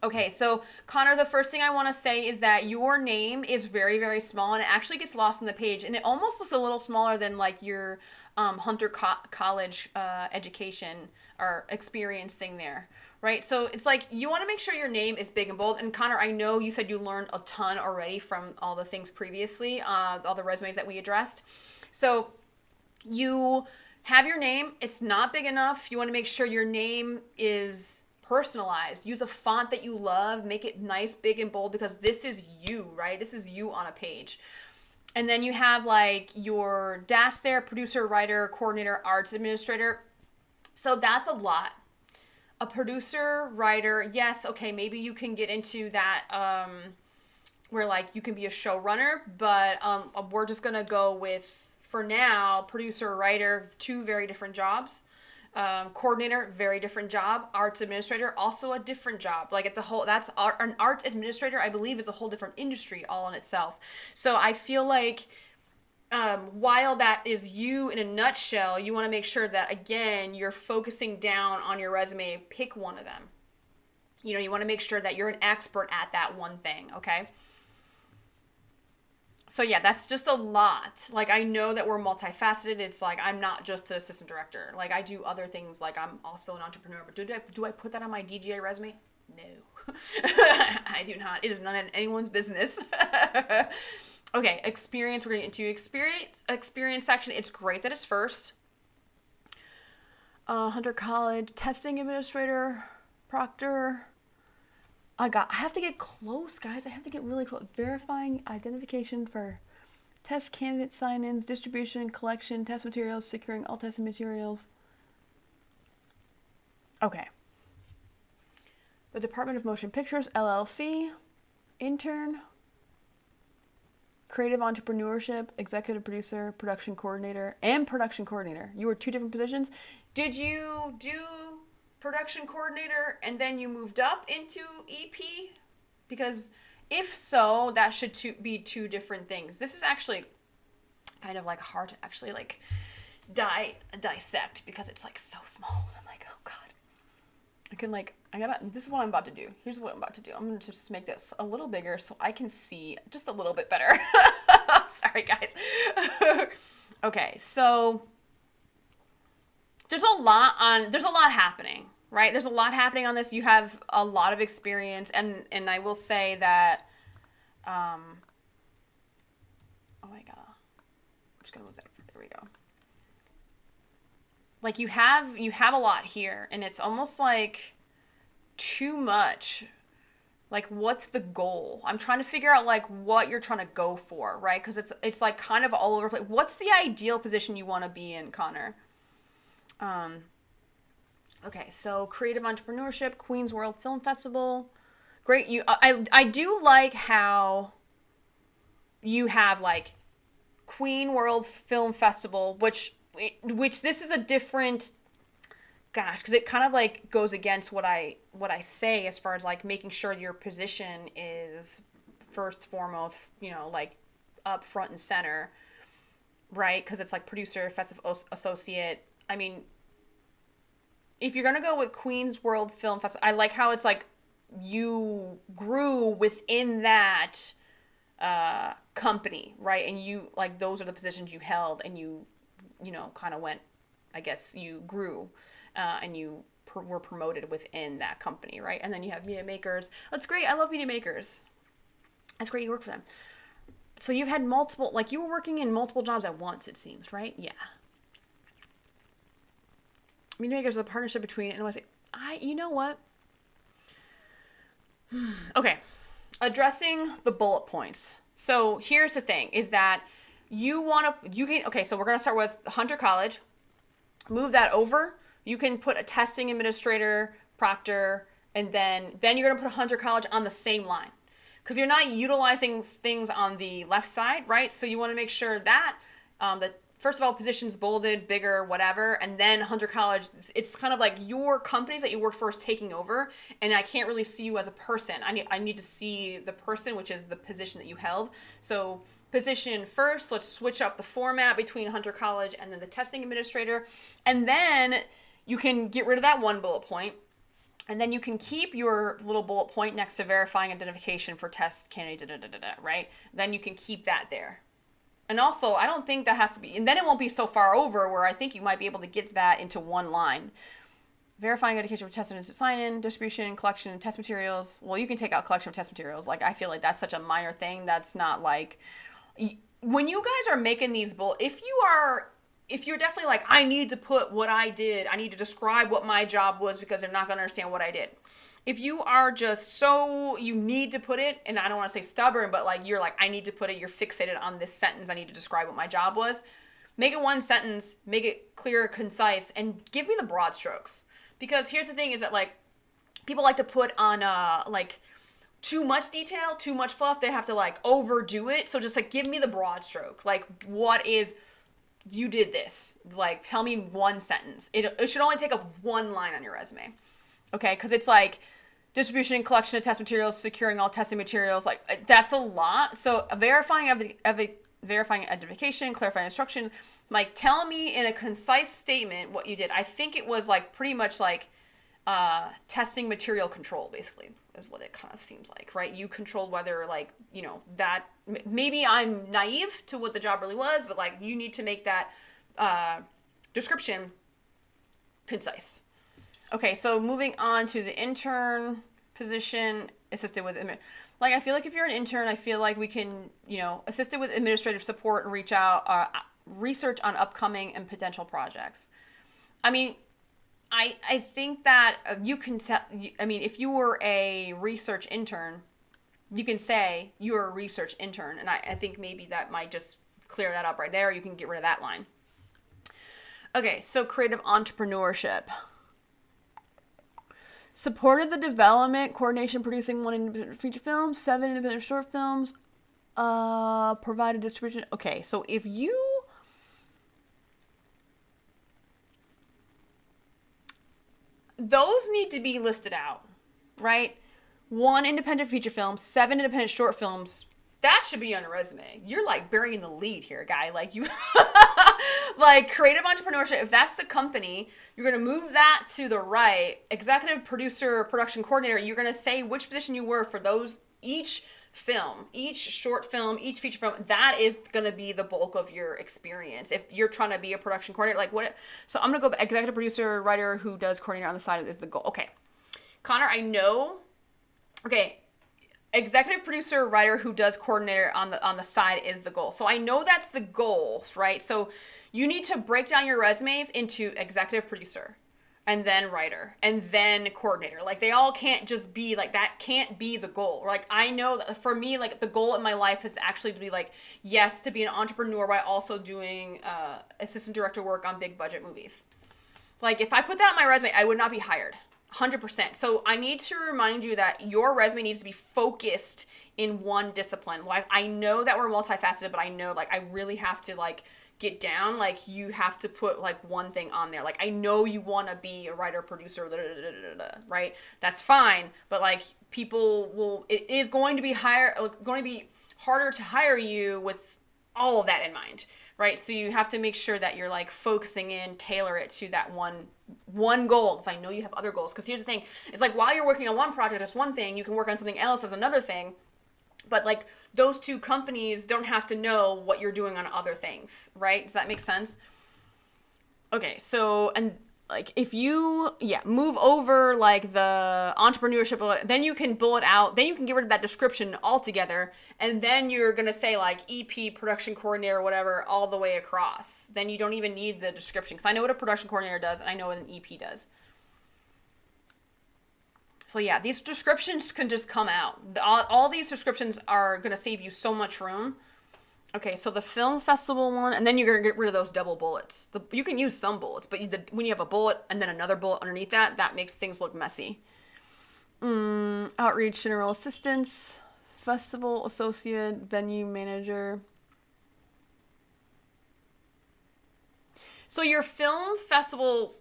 Okay, so Connor, the first thing I want to say is that your name is very, very small, and it actually gets lost on the page, and it almost looks a little smaller than like your Hunter College education or experience thing there, right? So it's like you want to make sure your name is big and bold. And Connor, I know you said you learned a ton already from all the things previously, all the resumes that we addressed. So you have your name. It's not big enough. You want to make sure your name is personalized. Use a font that you love. Make it nice, big, and bold, because this is you, right? This is you on a page. And then you have like your dash there: producer, writer, coordinator, arts administrator. So that's a lot. A producer, writer, yes, okay, maybe you can get into that where like you can be a showrunner, but we're just gonna go with, for now, producer, writer, two very different jobs. Coordinator, very different job. Arts administrator, also a different job. Like an arts administrator, I believe, is a whole different industry all in itself. So I feel like while that is you in a nutshell, you want to make sure that, again, you're focusing down on your resume. Pick one of them. You want to make sure that you're an expert at that one thing, okay? So yeah, that's just a lot. Like, I know that we're multifaceted. It's like, I'm not just an assistant director. Like, I do other things. Like, I'm also an entrepreneur. But do I put that on my DGA resume? No. I do not. It is none of anyone's business. Okay, experience. We're going to get into experience section. It's great that it's first. Hunter College, testing administrator, proctor. I have to get close, guys. I have to get really close. Verifying identification for test candidate sign-ins, distribution, collection, test materials, securing all testing materials. Okay. The Department of Motion Pictures, LLC, intern, creative entrepreneurship, executive producer, production coordinator, and production coordinator. You were two different positions. Did you do production coordinator and then you moved up into EP? Because if so, that should be two different things. This is actually kind of like hard to actually like dissect, because it's like so small. And I'm like, oh God, this is what I'm about to do. Here's what I'm about to do. I'm going to just make this a little bigger so I can see just a little bit better. Sorry, guys. Okay, so there's a lot happening, right? There's a lot happening on this. You have a lot of experience, and I will say that, oh my God, I'm just gonna move that. There we go. Like you have a lot here, and it's almost like too much. Like, what's the goal? I'm trying to figure out like what you're trying to go for, right? Because it's like kind of all over. Like, what's the ideal position you want to be in, Connor? Okay, so creative entrepreneurship, Queens World Film Festival. Great. I do like how you have like Queen World Film Festival, which this is a different, gosh, because it kind of like goes against what I say as far as like making sure your position is first, foremost, like up front and center, right? Because it's like producer, festival associate. I mean, if you're gonna go with Queens World Film Festival, I like how it's like you grew within that company, right? And you like those are the positions you held, and you kind of went, I guess you grew, and you were promoted within that company, right? And then you have media makers. That's great. I love media makers. That's great. You work for them. So you've had multiple, like you were working in multiple jobs at once, it seems, right? Yeah. I mean, there's a partnership between NYC. You know what? Okay. Addressing the bullet points. So here's the thing is that so we're going to start with Hunter College. Move that over. You can put a testing administrator, proctor, and then you're going to put a Hunter College on the same line. Because you're not utilizing things on the left side, right? So you want to make sure that the first of all, positions bolded, bigger, whatever, and then Hunter College, it's kind of like your companies that you work for is taking over, and I can't really see you as a person. I need to see the person, which is the position that you held. So position first, let's switch up the format between Hunter College and then the testing administrator, and then you can get rid of that one bullet point, and then you can keep your little bullet point next to verifying identification for test candidate, right? Then you can keep that there. And also, I don't think that has to be, and then it won't be so far over where I think you might be able to get that into one line. Verifying education for test and sign-in, distribution, collection, and test materials. Well, you can take out collection of test materials. Like, I feel like that's such a minor thing. That's not like, when you guys are making these if you're definitely like, I need to put what I did, I need to describe what my job was because they're not going to understand what I did. If you are just you need to put it, and I don't want to say stubborn, but like you're like, I need to put it, you're fixated on this sentence, I need to describe what my job was, make it one sentence, make it clear, concise, and give me the broad strokes. Because here's the thing is that like, people like to put on like too much detail, too much fluff, they have to like overdo it. So just like, give me the broad stroke. Like, what is, you did this, like, tell me one sentence. It should only take up one line on your resume. Okay, because it's like distribution and collection of test materials, securing all testing materials, like that's a lot. So verifying identification, clarifying instruction, like tell me in a concise statement what you did. I think it was like pretty much like testing material control, basically, is what it kind of seems like, right? You controlled whether like, you know, that maybe I'm naive to what the job really was, but like you need to make that description concise. Okay, so moving on to the intern position, assisted with, like, I feel like if you're an intern, I feel like we can, you know, assisted with administrative support and research on upcoming and potential projects. I mean, I think that you can tell, I mean, if you were a research intern, you can say you're a research intern, and I think maybe that might just clear that up right there. You can get rid of that line. Okay, so creative entrepreneurship. Supported the development, coordination, producing 1 independent feature film, 7 independent short films, provided distribution. Okay, so if you, those need to be listed out, right? 1 independent feature film, 7 independent short films, that should be on a resume. You're like burying the lead here, guy. Like you, like creative entrepreneurship, if that's the company, you're going to move that to the right. Executive producer, production coordinator, you're going to say which position you were for those, each film, each short film, each feature film. That is going to be the bulk of your experience. If you're trying to be a production coordinator, like what, so I'm going to go executive producer, writer who does coordinator on the side is the goal. Okay. Connor, I know. Okay. Executive producer, writer who does coordinator on the side is the goal. So I know that's the goals, right? So you need to break down your resumes into executive producer and then writer and then coordinator. Like they all can't just be like, that can't be the goal. Like I know that for me, like the goal in my life is actually to be like, yes, to be an entrepreneur while also doing assistant director work on big budget movies. Like if I put that on my resume, I would not be hired. 100%. So I need to remind you that your resume needs to be focused in one discipline. Like I know that we're multifaceted, but I know like I really have to like get down. Like you have to put like one thing on there. Like I know you want to be a writer, producer, right? That's fine. But like people will, it is going to be harder to hire you with all of that in mind. Right? So you have to make sure that you're like focusing in, tailor it to that one goal. Because I know you have other goals. Because here's the thing. It's like while you're working on one project, it's one thing. You can work on something else as another thing. But like those two companies don't have to know what you're doing on other things. Right? Does that make sense? Okay. So, and like if you move over like the entrepreneurship, then you can bullet out, then you can get rid of that description altogether, and then you're gonna say like EP production coordinator, whatever, all the way across. Then you don't even need the description, because I know what a production coordinator does and I know what an EP does. So yeah, these descriptions can just come out. All these descriptions are gonna save you so much room. Okay, so the film festival one, and then you're going to get rid of those double bullets. You can use some bullets, but when you have a bullet and then another bullet underneath that, that makes things look messy. Outreach general assistance, festival associate, venue manager. So your film festival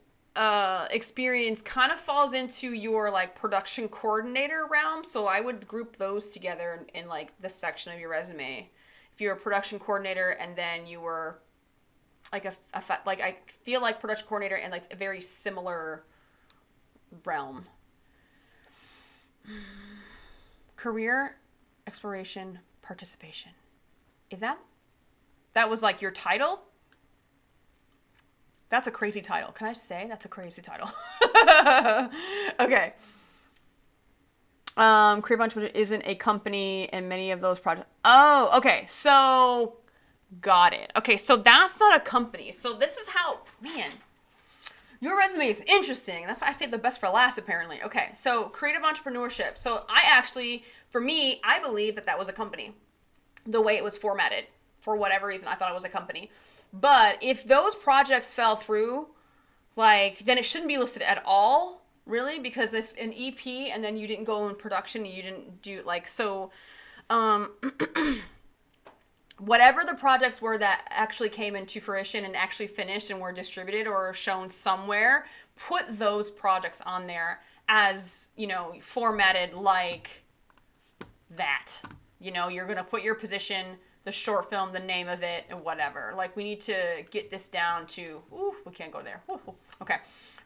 experience kind of falls into your like production coordinator realm. So I would group those together in like this section of your resume. If you're a production coordinator and then you were like like I feel like production coordinator and like a very similar realm. Career exploration participation. Is that was like your title? That's a crazy title. Can I say that's a crazy title? Okay. Career Entrepreneur isn't a company, and many of those projects. Oh, okay. So, got it. Okay, so that's not a company. So this is how, man, your resume is interesting. That's why I saved the best for last, apparently. Okay, so creative entrepreneurship. So for me, I believe that was a company. The way it was formatted, for whatever reason, I thought it was a company. But if those projects fell through, like, then it shouldn't be listed at all. Really? Because if an EP and then you didn't go in production and you didn't do like, so whatever the projects were that actually came into fruition and actually finished and were distributed or shown somewhere, put those projects on there as, formatted like that. You're going to put your position, the short film, the name of it, and whatever. Like, we need to get this down to, we can't go there. Okay.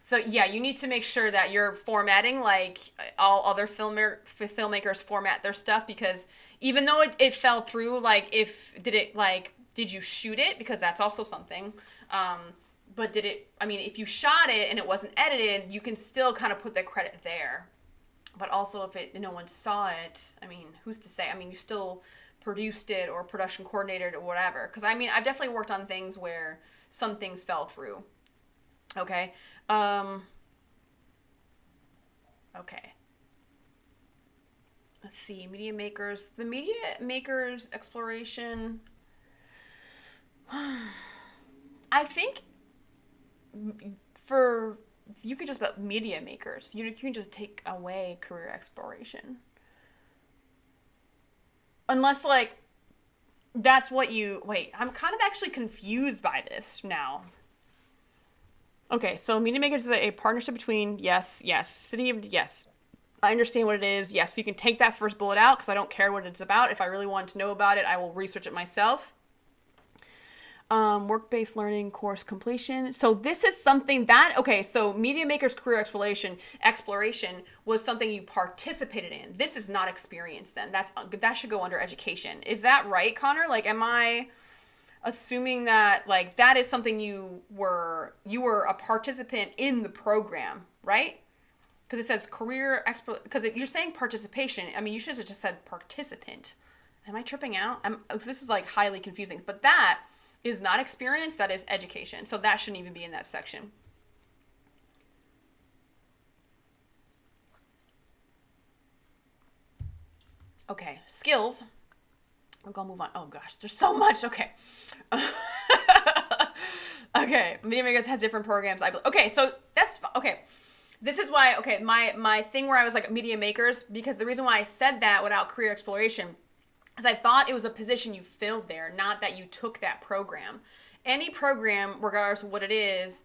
So yeah, you need to make sure that you're formatting like all other filmmakers format their stuff, because even though it fell through, like did you shoot it? Because that's also something. But if you shot it and it wasn't edited, you can still kind of put the credit there. But also if no one saw it, who's to say? You still produced it or production coordinated or whatever. Because I've definitely worked on things where some things fell through. Okay. Okay. Let's see. Media makers. The media makers exploration. I think you could just put media makers. You can just take away career exploration. Unless that's what wait, I'm kind of actually confused by this now. Okay, so media makers is a partnership between, yes, city of, yes. I understand what it is. Yes, so you can take that first bullet out because I don't care what it's about. If I really want to know about it, I will research it myself. Work-based learning course completion. So this is something so media makers career exploration was something you participated in. This is not experience then. That should go under education. Is that right, Connor? Like, am I assuming that that is something you were a participant in the program, right? Because it says because you're saying participation. You should have just said participant. Am I tripping out? This is highly confusing. But that is not experience. That is education. So that shouldn't even be in that section. Okay, skills. I'm gonna move on. Oh gosh, there's so much. Okay. Okay, media makers have different programs. Okay, so that's okay. This is why. Okay, my thing where I was like media makers, because the reason why I said that without career exploration is I thought it was a position you filled there, not that you took that program. Any program, regardless of what it is,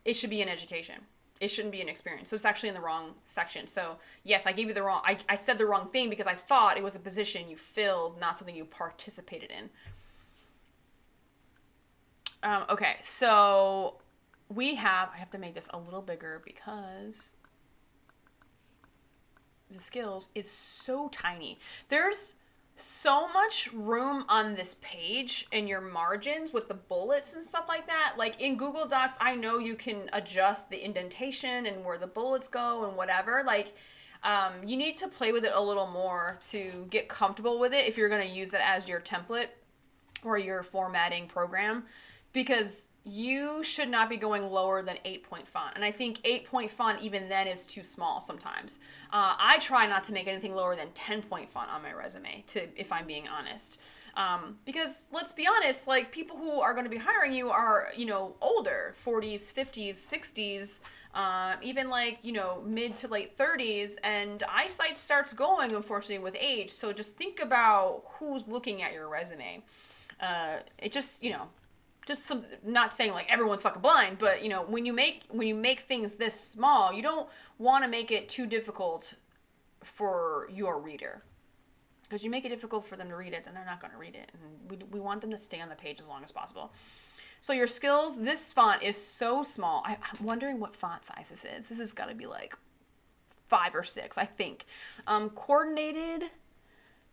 it should be in education. It shouldn't be an experience. So it's actually in the wrong section. So yes, I gave you I said the wrong thing because I thought it was a position you filled, not something you participated in. Okay, so I have to make this a little bigger because the skills is so tiny. There's so much room on this page in your margins with the bullets and stuff like that. Like in Google Docs, I know you can adjust the indentation and where the bullets go and whatever. Like, you need to play with it a little more to get comfortable with it if you're going to use it as your template or your formatting program, because you should not be going lower than 8-point font. And I think 8-point font, even then, is too small sometimes. I try not to make anything lower than 10-point font on my resume, if I'm being honest. Because let's be honest, like, people who are going to be hiring you are, older, 40s, 50s, 60s, even like, mid to late 30s, and eyesight starts going, unfortunately, with age. So just think about who's looking at your resume. It just, just some, not saying like everyone's fucking blind, but when you make things this small, you don't want to make it too difficult for your reader, because you make it difficult for them to read it, then they're not going to read it, and we want them to stay on the page as long as possible. So your skills, this font is so small. I'm wondering what font size this is. This has got to be like 5 or 6, I think. Coordinated,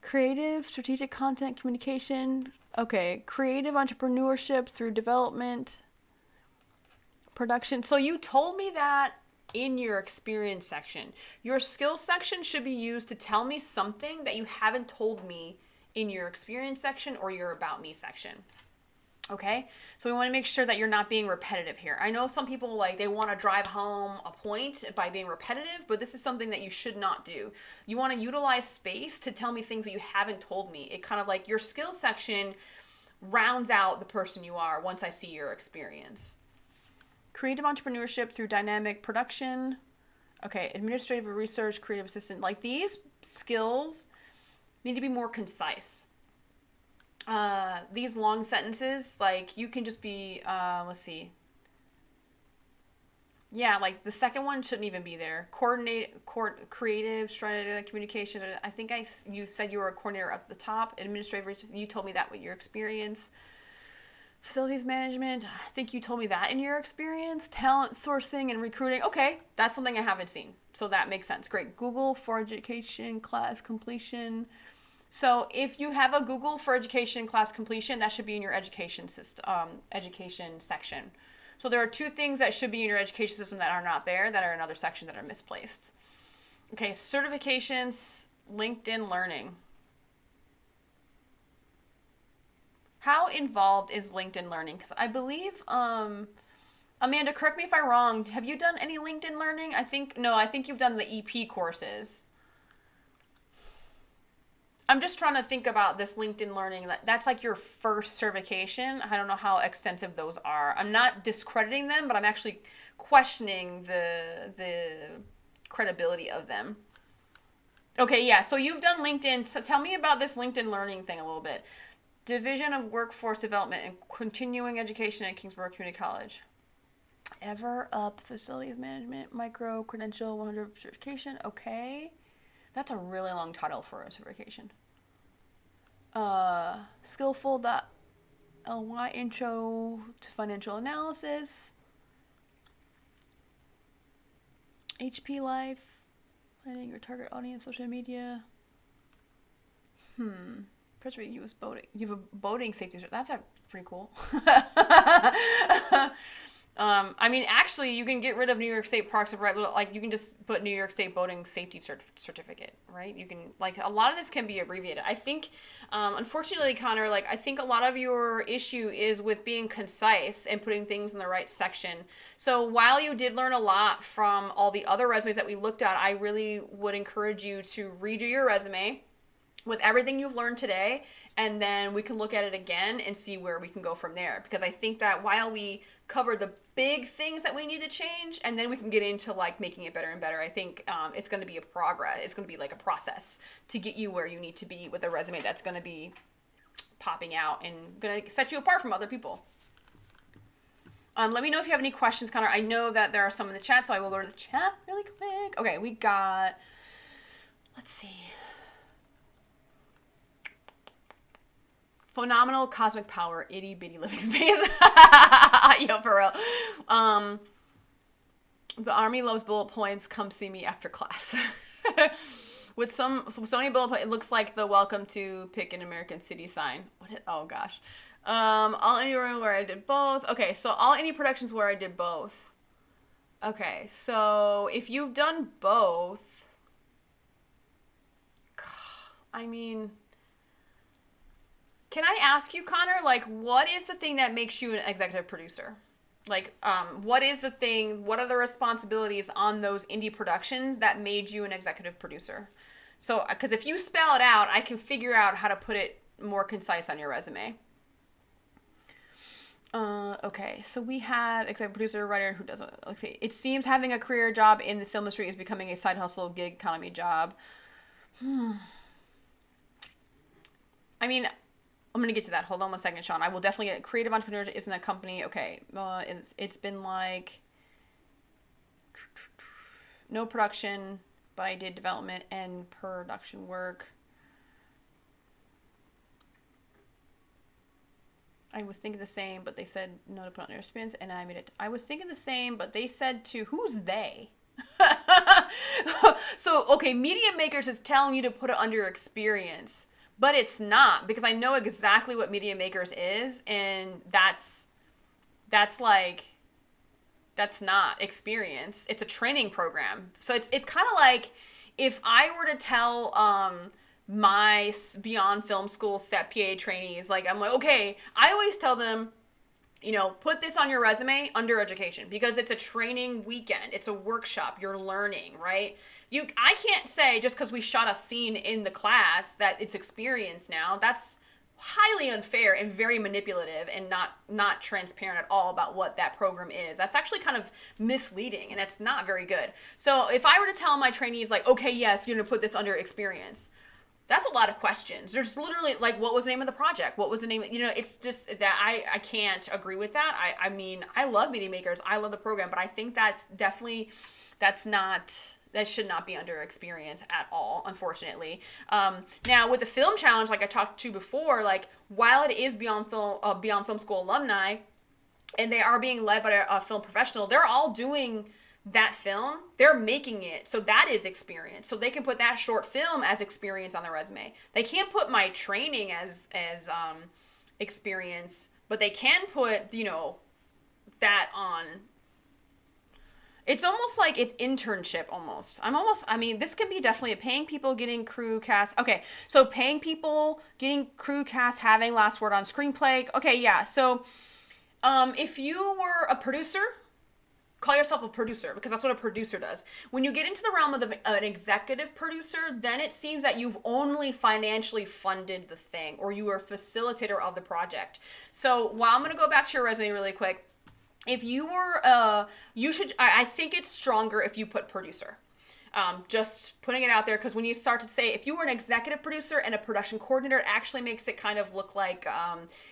creative, strategic content communication. Okay, creative entrepreneurship through development, production. So you told me that in your experience section. Your skills section should be used to tell me something that you haven't told me in your experience section or your about me section. Okay, so we want to make sure that you're not being repetitive here. I know some people, like, they want to drive home a point by being repetitive, but this is something that you should not do. You want to utilize space to tell me things that you haven't told me. It kind of like your skills section rounds out the person you are once I see your experience. Creative entrepreneurship through dynamic production. Okay, administrative research, creative assistant. Like, these skills need to be more concise. These long sentences, like, you can just be, let's see. Yeah, like, the second one shouldn't even be there. Creative, strategic communication. I think you said you were a coordinator at the top. Administrative, you told me that with your experience. Facilities management, I think you told me that in your experience. Talent sourcing and recruiting. Okay, that's something I haven't seen, so that makes sense. Great. Google for education class completion. So if you have a Google for education class completion, that should be in your education system, education section. So there are 2 things that should be in your education system that are not there, that are in other sections that are misplaced. Okay, certifications, LinkedIn Learning. How involved is LinkedIn Learning? Because I believe, Amanda, correct me if I'm wrong, have you done any LinkedIn Learning? I think you've done the EP courses. I'm just trying to think about this LinkedIn Learning. That's like your first certification. I don't know how extensive those are. I'm not discrediting them, but I'm actually questioning the credibility of them. Okay, yeah, so you've done LinkedIn. So tell me about this LinkedIn Learning thing a little bit. Division of Workforce Development and Continuing Education at Kingsborough Community College. Ever Up Facilities Management, Micro Credential 100 Certification. Okay. That's a really long title for a certification. Skillful.ly Intro to Financial Analysis. HP Life. Planning your target audience, social media. Preserving U.S. boating. You have a boating safety. That's pretty cool. I mean, actually, you can get rid of New York State Parks and Rec. Like, you can just put New York State Boating Safety Certificate, right? You can, like, a lot of this can be abbreviated. I think, unfortunately, Connor, like, I think a lot of your issue is with being concise and putting things in the right section. So while you did learn a lot from all the other resumes that we looked at, I really would encourage you to redo your resume with everything you've learned today, and then we can look at it again and see where we can go from there. Because I think that while we cover the big things that we need to change, and then we can get into, like, making it better and better, I think it's going to be a progress. It's going to be like a process to get you where you need to be with a resume that's going to be popping out and going to set you apart from other people. Let me know if you have any questions, Connor. I know that there are some in the chat, so I will go to the chat really quick. Okay, we got, let's see. Phenomenal cosmic power, itty bitty living space. Yo, for real. The Army loves bullet points. Come see me after class. with so many bullet points, it looks like the welcome to pick an American city sign. Oh gosh. All indie where I did both. Okay, so all indie productions where I did both. Okay, so if you've done both, I mean, can I ask you, Connor, like, what is the thing that makes you an executive producer? Like, what is the thing, what are the responsibilities on those indie productions that made you an executive producer? So, because if you spell it out, I can figure out how to put it more concise on your resume. Okay, so we have executive producer, writer who does okay. It seems having a career job in the film industry is becoming a side hustle, gig economy job. I mean, I'm going to get to that. Hold on one second, Sean. I will definitely get creative entrepreneur isn't a company. Okay, it's been like no production, but I did development and production work. I was thinking the same, but they said no to put on their experience, and I made it. I was thinking the same, but they said to, who's they? So, okay, media makers is telling you to put it under experience, but it's not, because I know exactly what media makers is, and that's not experience. It's a training program. So it's kind of like if I were to tell my Beyond Film School Set PA trainees, like, I'm like, okay, I always tell them, you know, put this on your resume under education, because it's a training weekend. It's a workshop. You're learning, right? I can't say just because we shot a scene in the class that it's experience now. That's highly unfair and very manipulative and not transparent at all about what that program is. That's actually kind of misleading, and it's not very good. So if I were to tell my trainees, like, okay, yes, you're going to put this under experience, that's a lot of questions. There's literally, like, what was the name of the project? What was the name? You know, it's just that I can't agree with that. I mean, I love media makers. I love the program, but I think that should not be under experience at all, unfortunately. Now, with the film challenge, like I talked to before, like, while it is Beyond Film School alumni, and they are being led by a film professional, they're all doing that film. They're making it, so that is experience. So they can put that short film as experience on their resume. They can't put my training as experience, but they can put, you know, that on. It's almost like it's internship almost. I mean, this can be definitely paying people, getting crew cast. Okay, so paying people, getting crew cast, having last word on screenplay. Okay, yeah. So if you were a producer, call yourself a producer, because that's what a producer does. When you get into the realm of an executive producer, then it seems that you've only financially funded the thing, or you are a facilitator of the project. So while I'm going to go back to your resume really quick, if you were, I think it's stronger if you put producer. Just putting it out there, because when you start to say, if you were an executive producer and a production coordinator, it actually makes it kind of look like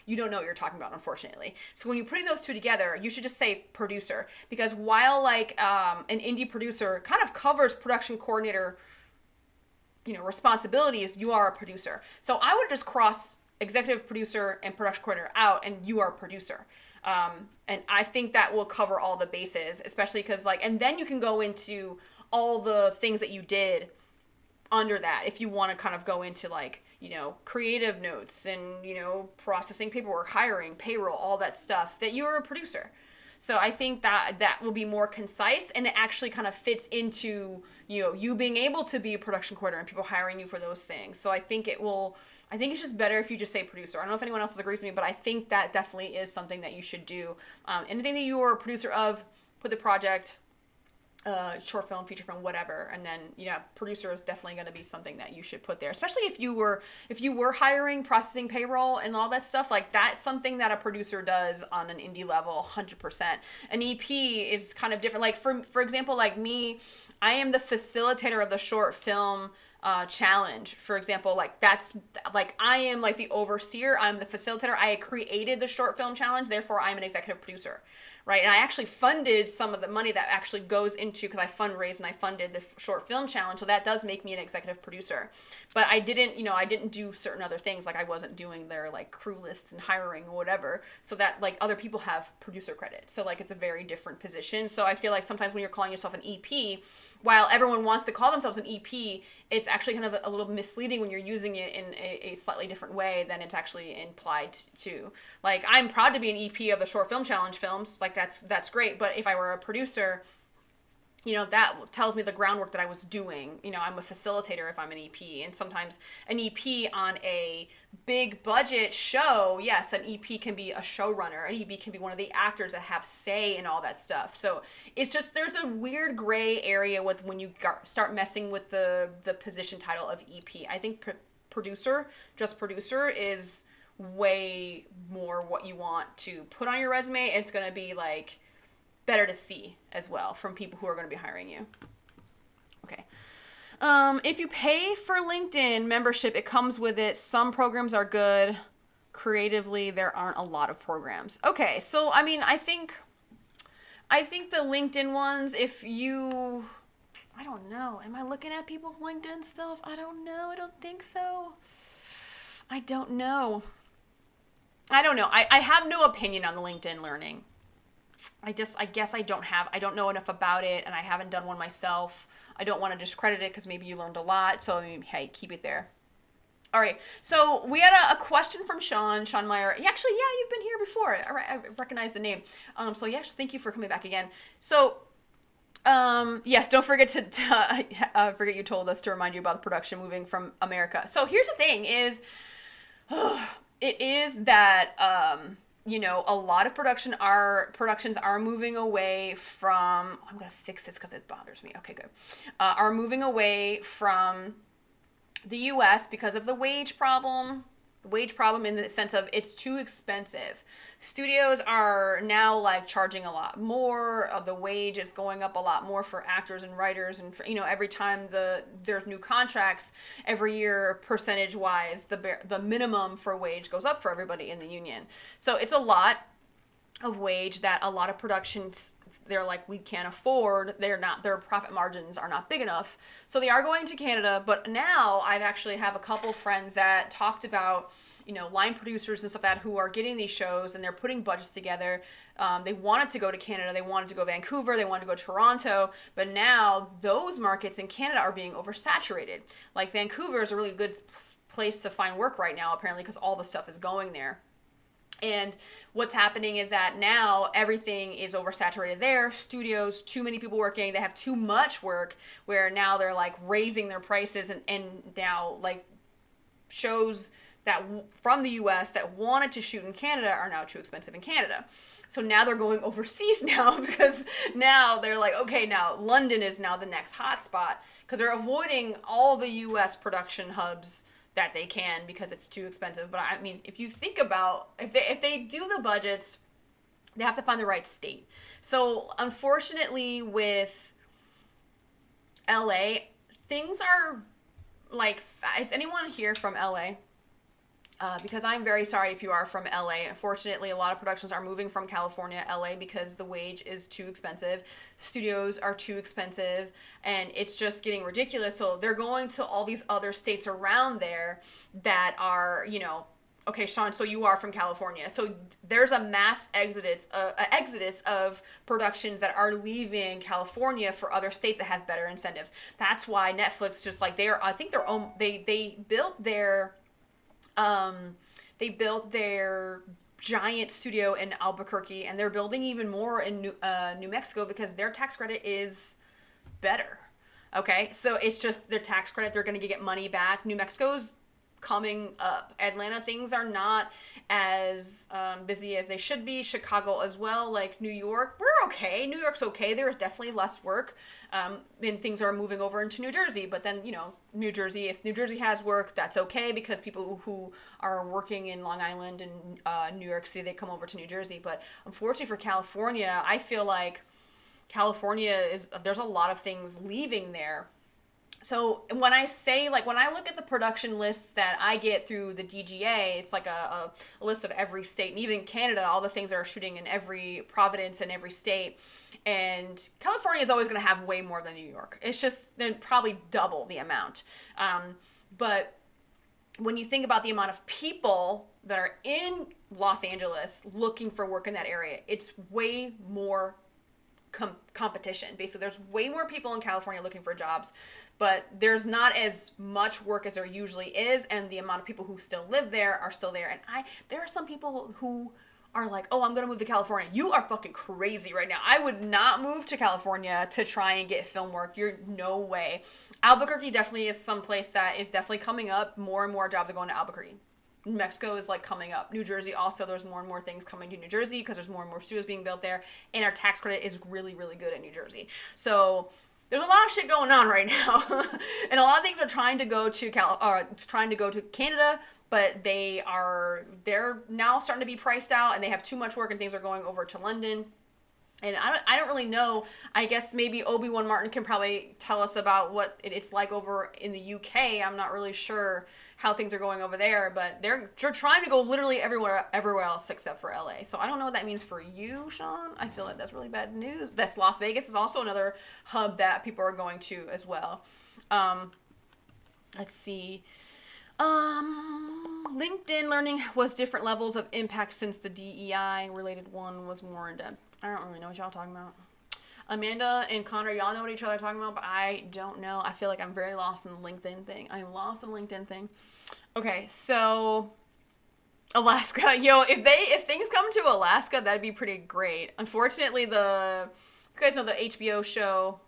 you don't know what you're talking about, unfortunately. So when you're putting those two together, you should just say producer, because while like an indie producer kind of covers production coordinator, you know, responsibilities, you are a producer. So I would just cross executive producer and production coordinator out, and you are a producer. And I think that will cover all the bases, especially because, like, and then you can go into all the things that you did under that if you want to kind of go into, like, you know, creative notes and, you know, processing paperwork, hiring, payroll, all that stuff, that you're a producer. So I think that will be more concise, and it actually kind of fits into, you know, you being able to be a production coordinator and people hiring you for those things. So I think it's just better if you just say producer. I don't know if anyone else agrees with me, but I think that definitely is something that you should do. Anything that you are a producer of, put the project, short film, feature film, whatever, and then, yeah, producer is definitely going to be something that you should put there, especially if you were hiring, processing payroll and all that stuff. Like, that's something that a producer does on an indie level 100%. An EP is kind of different. Like, for example, like me, I am the facilitator of the short film challenge, for example. Like, that's like, I am like the overseer, I'm the facilitator. I created the short film challenge, therefore I'm an executive producer, right? And I actually funded some of the money that actually goes into, because I fundraised and I funded the short film challenge, so that does make me an executive producer. But I didn't do certain other things, like I wasn't doing their, like, crew lists and hiring or whatever, so that, like, other people have producer credit. So, like, it's a very different position. So I feel like sometimes when you're calling yourself an EP, while everyone wants to call themselves an EP, it's actually kind of a little misleading when you're using it in a slightly different way than it's actually implied to. Like, I'm proud to be an EP of the Short Film Challenge films. Like, that's great. But if I were a producer, you know, that tells me the groundwork that I was doing. You know, I'm a facilitator if I'm an EP. And sometimes an EP on a big budget show, yes, an EP can be a showrunner. An EP can be one of the actors that have say in all that stuff. So it's just, there's a weird gray area with when you start messing with the position title of EP. I think producer, just producer, is way more what you want to put on your resume. It's going to be like better to see as well from people who are going to be hiring you. Okay. If you pay for LinkedIn membership, it comes with it. Some programs are good. Creatively, there aren't a lot of programs. Okay, so I mean, I think the LinkedIn ones, if you, I don't know. Am I looking at people's LinkedIn stuff? I don't know. I don't think so. I don't know. I have no opinion on the LinkedIn learning. I guess I don't know enough about it, and I haven't done one myself. I don't want to discredit it because maybe you learned a lot. So, I mean, hey, keep it there. All right. So we had a question from Sean Meyer. Actually, yeah, you've been here before. I recognize the name. So yes, thank you for coming back again. So, yes, don't forget forget you told us to remind you about the production moving from America. So here's the thing is, it is that, you know, a lot of productions are moving away from, I'm going to fix this because it bothers me. Okay, good. Are moving away from the U.S. because of the wage problem. Wage problem in the sense of it's too expensive. Studios are now like charging a lot more. The wage is going up a lot more for actors and writers, and for, you know, every time there's new contracts every year, percentage wise, the minimum for wage goes up for everybody in the union. So it's a lot of wage that a lot of productions, they're like, we can't afford. Their profit margins are not big enough. So they are going to Canada. But now I've actually have a couple friends that talked about, you know, line producers and stuff like that who are getting these shows and they're putting budgets together. They wanted to go to Canada. They wanted to go Vancouver. They wanted to go Toronto. But now those markets in Canada are being oversaturated. Like Vancouver is a really good place to find work right now, apparently, because all the stuff is going there. And what's happening is that now everything is oversaturated there. Studios, too many people working. They have too much work where now they're like raising their prices and now like shows that from the US that wanted to shoot in Canada are now too expensive in Canada. So now they're going overseas now because now they're like, okay, now London is now the next hotspot because they're avoiding all the US production hubs that they can because it's too expensive. But I mean, if you think about, if they do the budgets, they have to find the right state. So unfortunately with LA, things are like, is anyone here from LA? Because I'm very sorry if you are from LA. Unfortunately, a lot of productions are moving from California, LA, because the wage is too expensive. Studios are too expensive, and it's just getting ridiculous. So they're going to all these other states around there that are, you know, okay, Sean, so you are from California. So there's a mass exodus of productions that are leaving California for other states that have better incentives. That's why Netflix just like they built their giant studio in Albuquerque, and they're building even more in New Mexico because their tax credit is better. Okay, so it's just their tax credit. They're going to get money back. New Mexico's coming up. Atlanta, things are not as busy as they should be. Chicago as well. Like New York, we're okay. New York's okay. There's definitely less work, and things are moving over into New Jersey. But then, you know, New Jersey, if New Jersey has work, that's okay because people who are working in Long Island and New York City, they come over to New Jersey. But unfortunately for California, I feel like there's a lot of things leaving there. So when I say, like, when I look at the production lists that I get through the DGA, it's like a list of every state, and even Canada, all the things that are shooting in every province and every state. And California is always going to have way more than New York. It's just then probably double the amount. But when you think about the amount of people that are in Los Angeles looking for work in that area, it's way more competition. Basically, there's way more people in California looking for jobs, but there's not as much work as there usually is, and the amount of people who still live there are still there. And there are some people who are like, oh, I'm gonna move to California. You are fucking crazy right now. I would not move to California to try and get film work. You're no way. Albuquerque definitely is some place that is definitely coming up. More and more jobs are going to Albuquerque. New Mexico is like coming up. New Jersey also, there's more and more things coming to New Jersey because there's more and more studios being built there, and our tax credit is really, really good in New Jersey. So there's a lot of shit going on right now, and a lot of things are trying to go to Canada, but they're now starting to be priced out, and they have too much work, and things are going over to London. And I don't really know. I guess maybe Obi-Wan Martin can probably tell us about what it's like over in the UK. I'm not really sure how things are going over there, but they're trying to go literally everywhere else except for LA. So I don't know what that means for you, Sean. I feel like that's really bad news. That's Las Vegas is also another hub that people are going to as well. Let's see. LinkedIn Learning was different levels of impact since the DEI related one was more in depth. I don't really know what y'all talking about. Amanda and Connor, y'all know what each other are talking about, but I don't know. I feel like I'm very lost in the LinkedIn thing. I am lost in the LinkedIn thing. Okay, so Alaska. Yo, if things come to Alaska, that'd be pretty great. Unfortunately, you guys know the HBO show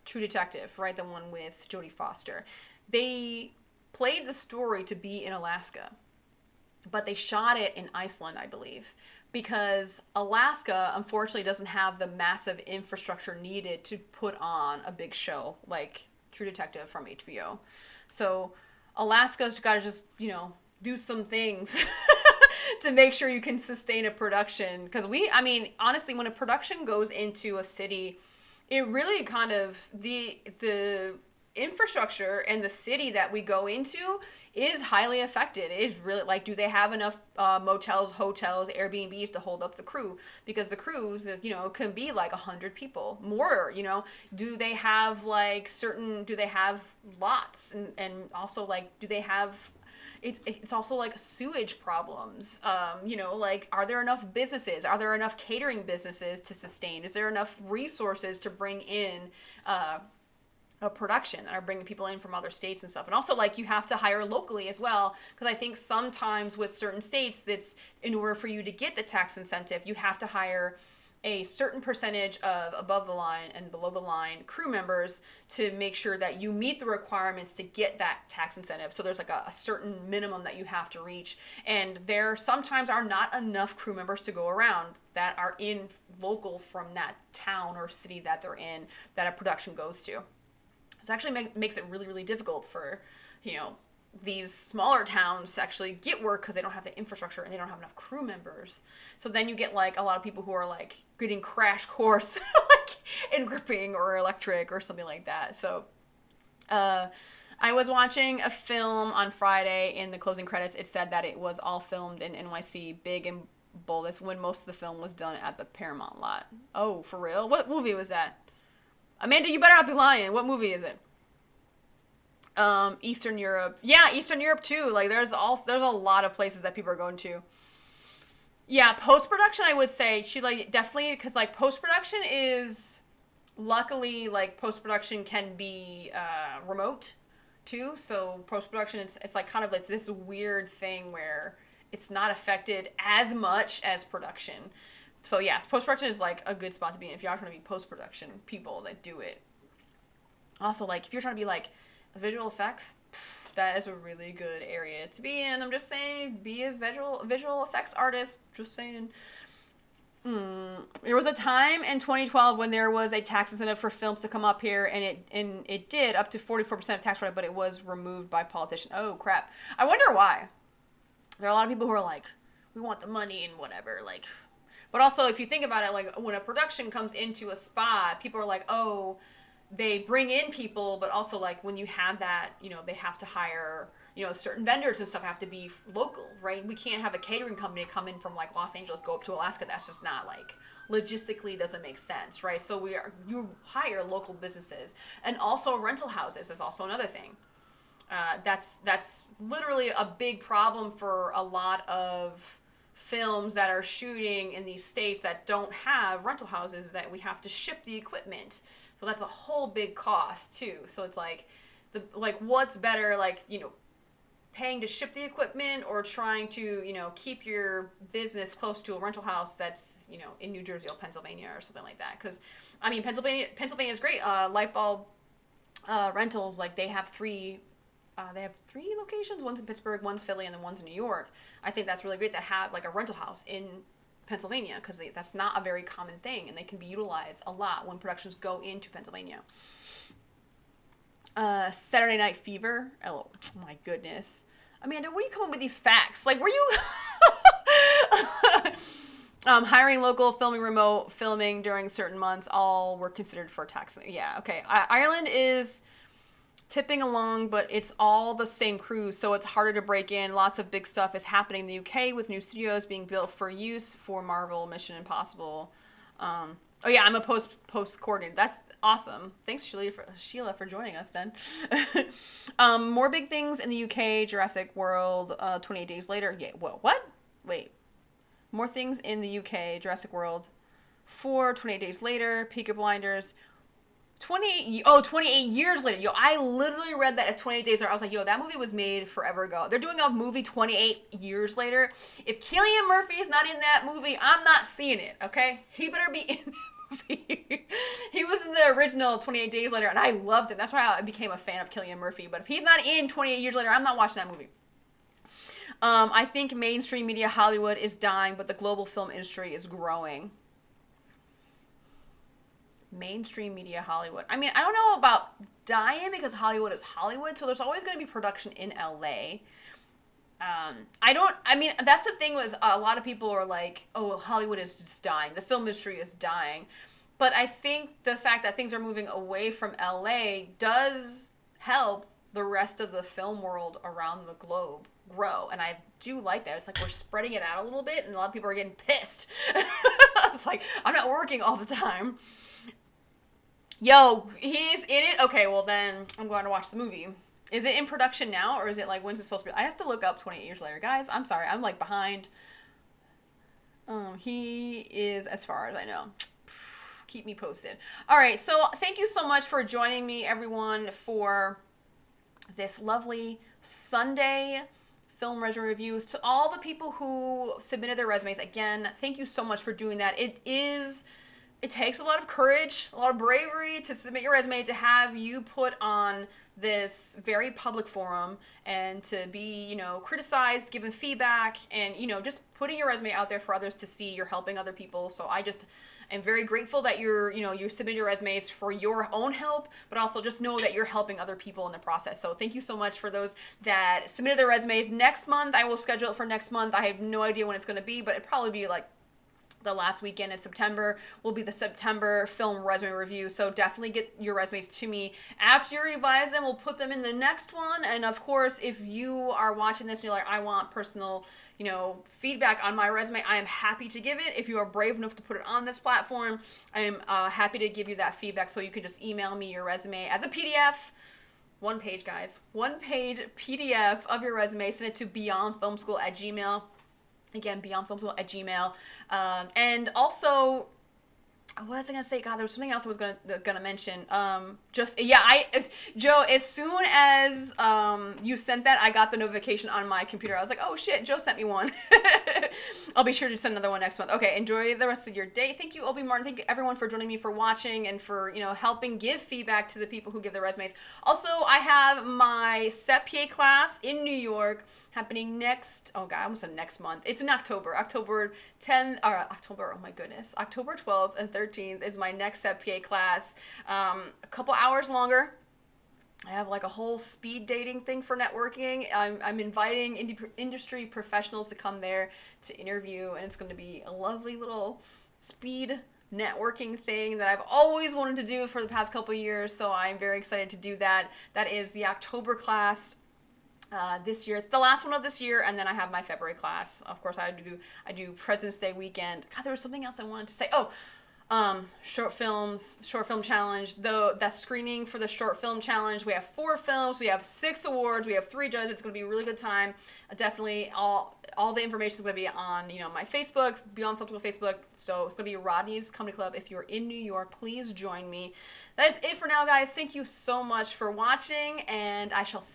True Detective, right? The one with Jodie Foster. They played the story to be in Alaska, but they shot it in Iceland, I believe, because Alaska, unfortunately, doesn't have the massive infrastructure needed to put on a big show like True Detective from HBO. So Alaska's got to just, do some things to make sure you can sustain a production. Because honestly, when a production goes into a city, it really kind of, the infrastructure and the city that we go into is highly affected. It is really like, do they have enough motels, hotels, Airbnbs to hold up the crew? Because the crews, can be like 100 people more, do they have do they have lots and also like, do they have, it's also like sewage problems, are there enough businesses? Are there enough catering businesses to sustain? Is there enough resources to bring in, a production that are bringing people in from other states and stuff? And also, you have to hire locally as well, because I think sometimes with certain states, that's in order for you to get the tax incentive, you have to hire a certain percentage of above the line and below the line crew members to make sure that you meet the requirements to get that tax incentive. So there's like a certain minimum that you have to reach, and there sometimes are not enough crew members to go around that are in local from that town or city that they're in that a production goes to. It actually makes it really, really difficult for, these smaller towns to actually get work because they don't have the infrastructure and they don't have enough crew members. So then you get a lot of people who are getting crash course in gripping or electric or something like that. So I was watching a film on Friday. In the closing credits, it said that it was all filmed in NYC, big and bold. That's when most of the film was done at the Paramount lot. Oh, for real? What movie was that? Amanda, you better not be lying. What movie is it? Eastern Europe. Yeah, Eastern Europe too. There's a lot of places that people are going to. Yeah, post-production, I would say she definitely, because post-production is, luckily, post-production can be remote too. So post-production, it's kind of this weird thing where it's not affected as much as production. So yes, post-production is a good spot to be in if you're trying to be post-production people that do it. Also, if you're trying to be visual effects, that is a really good area to be in. I'm just saying, be a visual effects artist. Just saying. There was a time in 2012 when there was a tax incentive for films to come up here, and it did up to 44% of tax credit, but it was removed by politicians. Oh crap! I wonder why. There are a lot of people who are we want the money and whatever, But also, if you think about it, when a production comes into a spot, people are oh, they bring in people, but also, when you have that, they have to hire, certain vendors and stuff have to be local, right? We can't have a catering company come in from, Los Angeles, go up to Alaska. That's just not, logistically doesn't make sense, right? So you hire local businesses. And also rental houses is also another thing. That's literally a big problem for a lot of films that are shooting in these states that don't have rental houses, that we have to ship the equipment. So that's a whole big cost too. So it's like what's better, like, paying to ship the equipment or trying to, keep your business close to a rental house that's, in New Jersey or Pennsylvania or something like that. Because, I mean, Pennsylvania is great. Light bulb rentals, like they have three locations. One's in Pittsburgh, one's Philly, and then one's in New York. I think that's really great to have like a rental house in Pennsylvania, because that's not a very common thing, and they can be utilized a lot when productions go into Pennsylvania. Saturday Night Fever. Oh my goodness, Amanda, where are you coming with these facts? Like, were you hiring local, filming remote, filming during certain months, all were considered for tax? Yeah, okay. Ireland is tipping along, but it's all the same crew, so it's harder to break in. Lots of big stuff is happening in the UK with new studios being built for use for Marvel, Mission Impossible. Oh yeah, I'm a post coordinator. That's awesome. Thanks, Sheila, for joining us then. More big things in the UK, Jurassic World, 28 Days Later. Yeah, whoa, what? Wait. More things in the UK, Jurassic World 4, 28 Days Later, Peaky Blinders, 28 years later. Yo, I literally read that as 28 days later. I was like, yo, that movie was made forever ago. They're doing a movie 28 years later. If Cillian Murphy is not in that movie, I'm not seeing it, okay? He better be in that movie. He was in the original 28 Days Later, and I loved it. That's why I became a fan of Cillian Murphy. But if he's not in 28 years later, I'm not watching that movie. I think mainstream media Hollywood is dying, but the global film industry is growing. Mainstream media Hollywood. I mean, I don't know about dying, because Hollywood is Hollywood, so there's always going to be production in LA. That's the thing, was a lot of people are like, oh, Hollywood is just dying. The film industry is dying. But I think the fact that things are moving away from LA does help the rest of the film world around the globe grow. And I do like that. It's like we're spreading it out a little bit, and a lot of people are getting pissed. It's like, I'm not working all the time. Yo, he's in it? Okay, well then I'm going to watch the movie. Is it in production now, or is it like, when's it supposed to be? I have to look up 28 years later. Guys, I'm sorry. I'm like behind. He is, as far as I know. Keep me posted. All right, so thank you so much for joining me, everyone, for this lovely Sunday film resume reviews. To all the people who submitted their resumes, again, thank you so much for doing that. It takes a lot of courage, a lot of bravery to submit your resume, to have you put on this very public forum, and to be, criticized, given feedback, and, just putting your resume out there for others to see. You're helping other people. So I just am very grateful that you submit your resumes for your own help, but also just know that you're helping other people in the process. So thank you so much for those that submitted their resumes. Next month, I will schedule it for next month. I have no idea when it's going to be, but it'd probably be like the last weekend in September will be the September film resume review. So definitely get your resumes to me. After you revise them, we'll put them in the next one. And of course, if you are watching this and you're like, I want personal, feedback on my resume, I am happy to give it. If you are brave enough to put it on this platform, I am happy to give you that feedback. So you can just email me your resume as a PDF. One page, guys. One page PDF of your resume. Send it to beyondfilmschool@gmail.com. Again, beyondfilmschool@gmail.com. And also, what was I gonna say? God, there was something else I was gonna mention. Joe, as soon as you sent that, I got the notification on my computer. I was like, oh shit, Joe sent me one. I'll be sure to send another one next month. Okay, enjoy the rest of your day. Thank you, Obi Martin. Thank you everyone for joining me, for watching, and for helping give feedback to the people who give their resumes. Also, I have my Set PA class in New York happening next month. It's in October 10th, oh my goodness, October 12th and 13th is my next Set PA class. A couple hours longer. I have like a whole speed dating thing for networking. I'm inviting industry professionals to come there to interview, and it's going to be a lovely little speed networking thing that I've always wanted to do for the past couple years. So I'm very excited to do that. That is the October class. This year. It's the last one of this year, and then I have my February class. Of course, I do President's Day weekend. God, there was something else I wanted to say. Oh, short film challenge. Though that screening for the short film challenge, we have 4 films, we have 6 awards, we have 3 judges. It's going to be a really good time. Definitely all the information is going to be on, my Facebook, Beyond Filmful Facebook. So it's going to be Rodney's Comedy Club. If you're in New York, please join me. That is it for now, guys. Thank you so much for watching, and I shall see